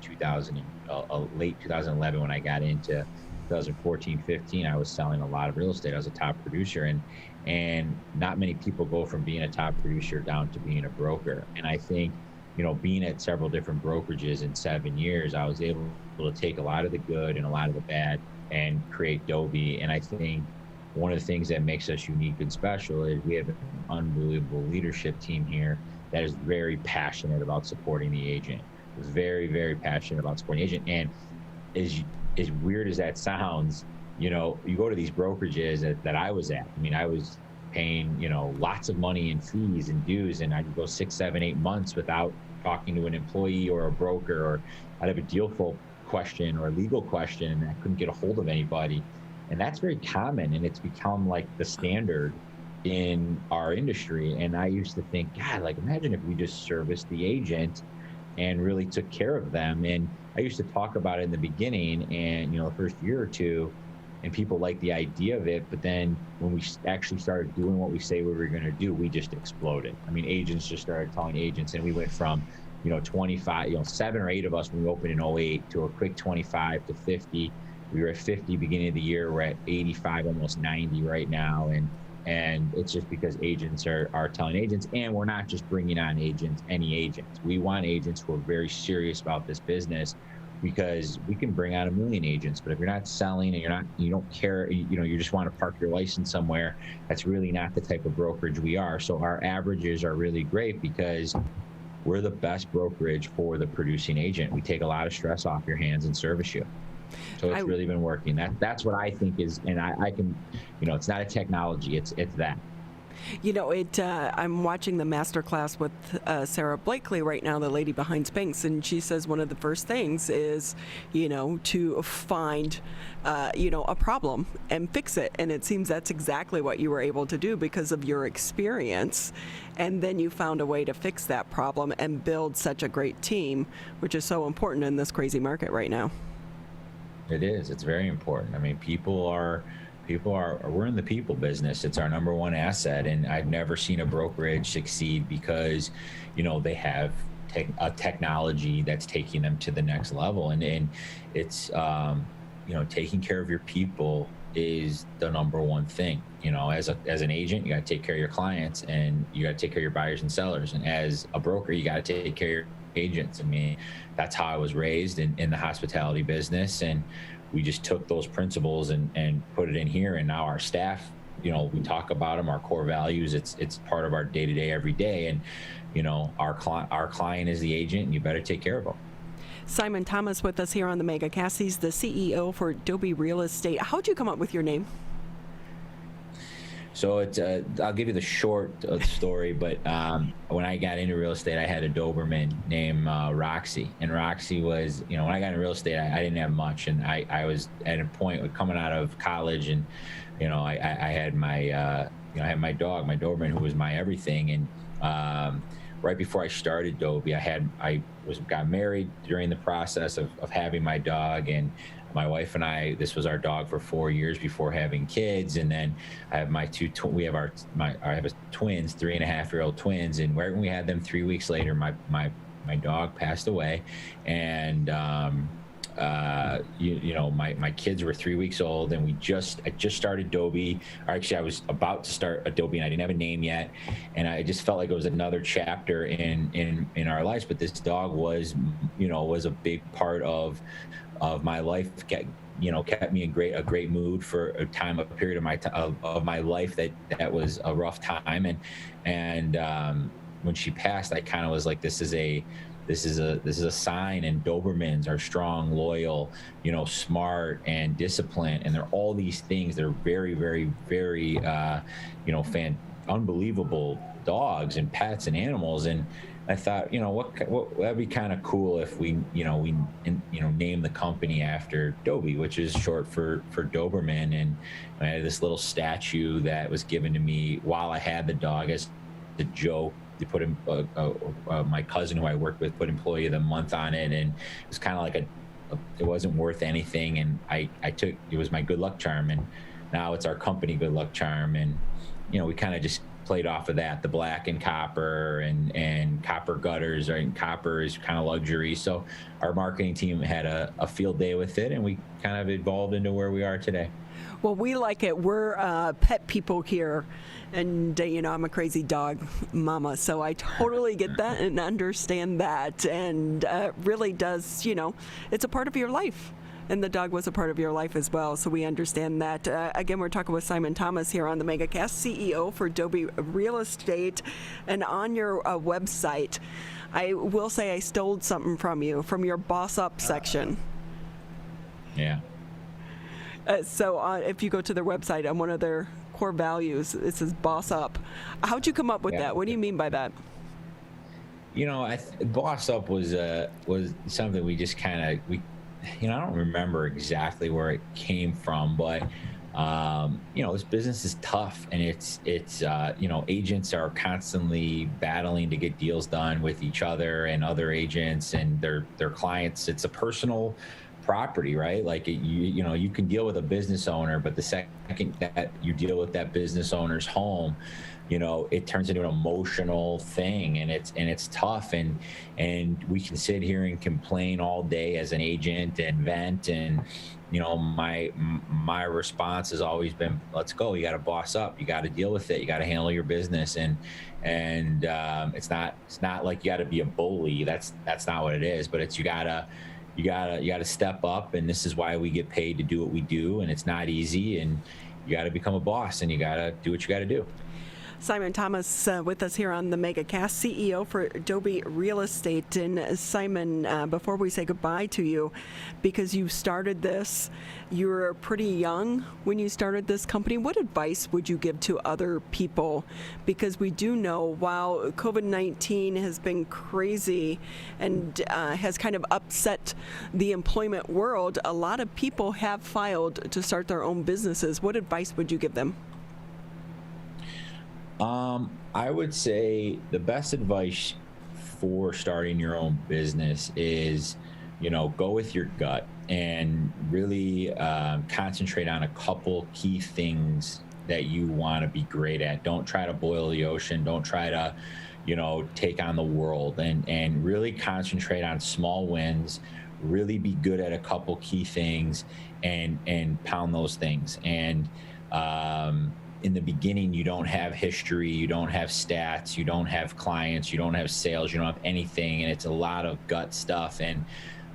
S6: late 2011 when I got into 2014-15. I was selling a lot of real estate. I was a top producer, and not many people go from being a top producer down to being a broker. And I think, being at several different brokerages in 7 years, I was able to take a lot of the good and a lot of the bad and create DOBI. And I think one of the things that makes us unique and special is we have an unbelievable leadership team here that is very passionate about supporting the agent. Very, very passionate about supporting the agent. And as weird as that sounds, you go to these brokerages that I was at. I mean, I was paying, lots of money in fees and dues, and I could go 6, 7, 8 months without talking to an employee or a broker, or I'd have a deal flow question or a legal question, and I couldn't get a hold of anybody. And that's very common, and it's become like the standard in our industry. And I used to think, God, imagine if we just serviced the agent and really took care of them. And I used to talk about it in the beginning, and the first year or two, and people liked the idea of it. But then when we actually started doing what we say we were going to do, we just exploded. I mean, agents just started calling agents, and we went from 25, 7 or 8 of us when we opened in 08 to a quick 25 to 50. We were at 50 beginning of the year. We're at 85, almost 90 right now. And it's just because agents are telling agents, and we're not just bringing on agents, any agents. We want agents who are very serious about this business, because we can bring out 1 million agents, but if you're not selling and you don't care, you just want to park your license somewhere, that's really not the type of brokerage we are. So our averages are really great because we're the best brokerage for the producing agent. We take a lot of stress off your hands and service you. So it's really been working. That's what I think is, and I can, it's not a technology, it's that.
S2: I'm watching the masterclass with Sarah Blakely right now, the lady behind Spanx, and she says one of the first things is, to find, a problem and fix it. And it seems that's exactly what you were able to do because of your experience. And then you found a way to fix that problem and build such a great team, which is so important in this crazy market right now.
S6: It is. It's very important. I mean, we're in the people business. It's our number one asset. And I've never seen a brokerage succeed because, they have a technology that's taking them to the next level. And it's, taking care of your people is the number one thing. As an agent, you got to take care of your clients, and you got to take care of your buyers and sellers. And as a broker, you got to take care of your agents. I mean, that's how I was raised in the hospitality business. And we just took those principles and put it in here. And now our staff, we talk about them, our core values, it's part of our day-to-day every day. And, our client is the agent, and you better take care of them.
S2: Simon Thomas with us here on the Megacast. He's the CEO for DOBI Real Estate. How'd you come up with your name?
S6: So I'll give you the short story, but when I got into real estate, I had a Doberman named Roxy. And Roxy was, when I got into real estate, I didn't have much. And I was at a point coming out of college, and, I had my, I had my dog, my Doberman, who was my everything. And right before I started DOBI, I got married during the process of having my dog, and my wife and I, this was our dog for 4 years before having kids. And then I have my I have twins, 3.5-year-old twins. And right when we had them, 3 weeks later, my dog passed away. And, my kids were 3 weeks old, and I just started DOBI. Actually, I was about to start a DOBI, and I didn't have a name yet. And I just felt like it was another chapter in our lives. But this dog was a big part of my life, kept me in a great mood for a period of my life that was a rough time. And when she passed, I kind of was like, this is a sign. And Dobermans are strong, loyal, smart and disciplined. And they're all these things. They're very, very, very, unbelievable dogs and pets and animals. And I thought, what that'd be kind of cool if we name the company after DOBI, which is short for Doberman. And I had this little statue that was given to me while I had the dog as a joke. They put in my cousin who I worked with put Employee of the Month on it, and it was kind of like it wasn't worth anything. And it was my good luck charm, and now it's our company good luck charm. And we kind of just played off of that, the black and copper and copper gutters, right? And copper is kind of luxury. So our marketing team had a field day with it, and we kind of evolved into where we are today.
S2: Well, we like it. We're pet people here. And, I'm a crazy dog mama, so I totally get that and understand that. And really does, it's a part of your life. And the dog was a part of your life as well, so we understand that. Again, we're talking with Simon Thomas here on the Megacast, CEO for DOBI Real Estate. And on your website, I will say I stole something from you, from your Boss Up section.
S6: Yeah.
S2: So if you go to their website, on one of their core values, it says Boss Up. How'd you come up with that? What do you mean by that?
S6: Boss Up was something we just kind of, I don't remember exactly where it came from, but this business is tough, and it's agents are constantly battling to get deals done with each other and other agents and their clients. It's a personal property, right? Like you can deal with a business owner, but the second that you deal with that business owner's home, it turns into an emotional thing, and it's tough, and we can sit here and complain all day as an agent and vent, and you know, my response has always been, let's go. You got to boss up. You got to deal with it. You got to handle your business. And it's not like you got to be a bully. That's not what it is. But it's you gotta step up. And this is why we get paid to do what we do. And it's not easy. And you got to become a boss. And you got to do what you got to do.
S2: Simon Thomas with us here on the Megacast, CEO for DOBI Real Estate. And Simon, before we say goodbye to you, because you started this, you were pretty young when you started this company. What advice would you give to other people? Because we do know while COVID-19 has been crazy and has kind of upset the employment world, a lot of people have filed to start their own businesses. What advice would you give them?
S6: I would say the best advice for starting your own business is, you know, go with your gut and really concentrate on a couple key things that you want to be great at. Don't try to boil the ocean. Don't try to, you know, take on the world, and really concentrate on small wins, really be good at a couple key things and pound those things. And, in the beginning, you don't have history, you don't have stats, you don't have clients, you don't have sales, you don't have anything, and it's a lot of gut stuff. And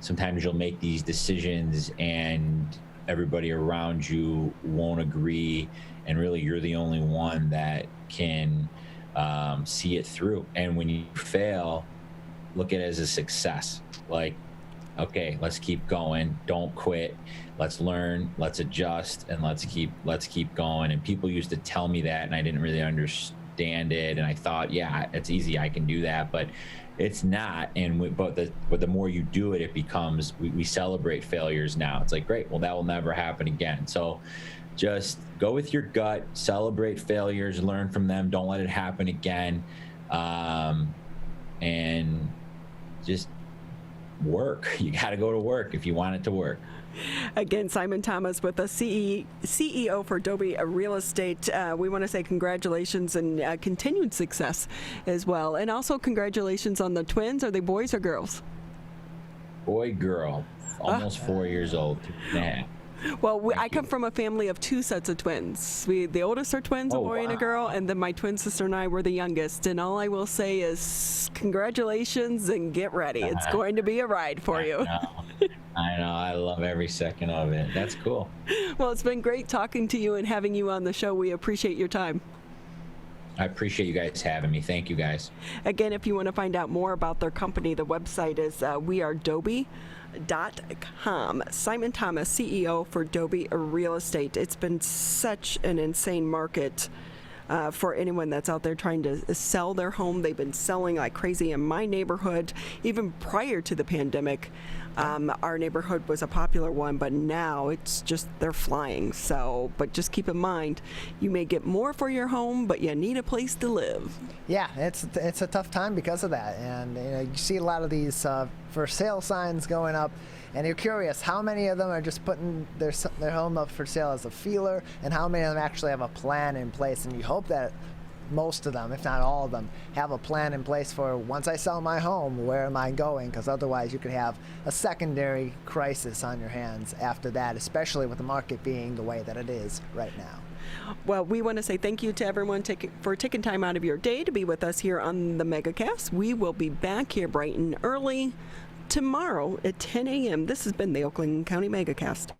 S6: sometimes you'll make these decisions and everybody around you won't agree, and really you're the only one that can see it through. And when you fail, look at it as a success. Like, okay, let's keep going, don't quit, let's learn, let's adjust, and let's keep going. And people used to tell me that, and I didn't really understand it, and I thought, yeah, it's easy, I can do that, but it's not. And but the more you do it, it becomes, we celebrate failures now. It's like, great, well, that will never happen again. So just go with your gut, celebrate failures, learn from them, don't let it happen again, and just work. You got to go to work if you want it to work.
S2: Again, Simon Thomas with the CEO for DOBI Real Estate. We want to say congratulations and continued success as well. And also congratulations on the twins. Are they boys or girls?
S6: Boy, girl. Almost 4 years old. Yeah.
S2: Well, I come from a family of 2 sets of twins. The oldest are twins, a boy and a girl, and then my twin sister and I were the youngest. And all I will say is congratulations and get ready. It's going to be a ride for you.
S6: I know. I love every second of it. That's cool.
S2: Well, it's been great talking to you and having you on the show. We appreciate your time.
S6: I appreciate you guys having me. Thank you, guys.
S2: Again, if you want to find out more about their company, the website is wearedobi.com. Simon Thomas, CEO for DOBI Real Estate. It's been such an insane market for anyone that's out there trying to sell their home. They've been selling like crazy in my neighborhood. Even prior to the pandemic, our neighborhood was a popular one, but now it's just, they're flying. So, but just keep in mind, you may get more for your home, but you need a place to live.
S1: Yeah, it's a tough time because of that. And you know, you see a lot of these for sale signs going up, and you're curious how many of them are just putting their home up for sale as a feeler, and how many of them actually have a plan in place. And you hope that most of them, if not all of them, have a plan in place for, once I sell my home, where am I going? Because otherwise you could have a secondary crisis on your hands after that, especially with the market being the way that it is right now.
S2: Well, we want to say thank you to everyone for taking time out of your day to be with us here on the Megacast. We will be back here bright and early tomorrow at 10 a.m. This has been the Oakland County Megacast.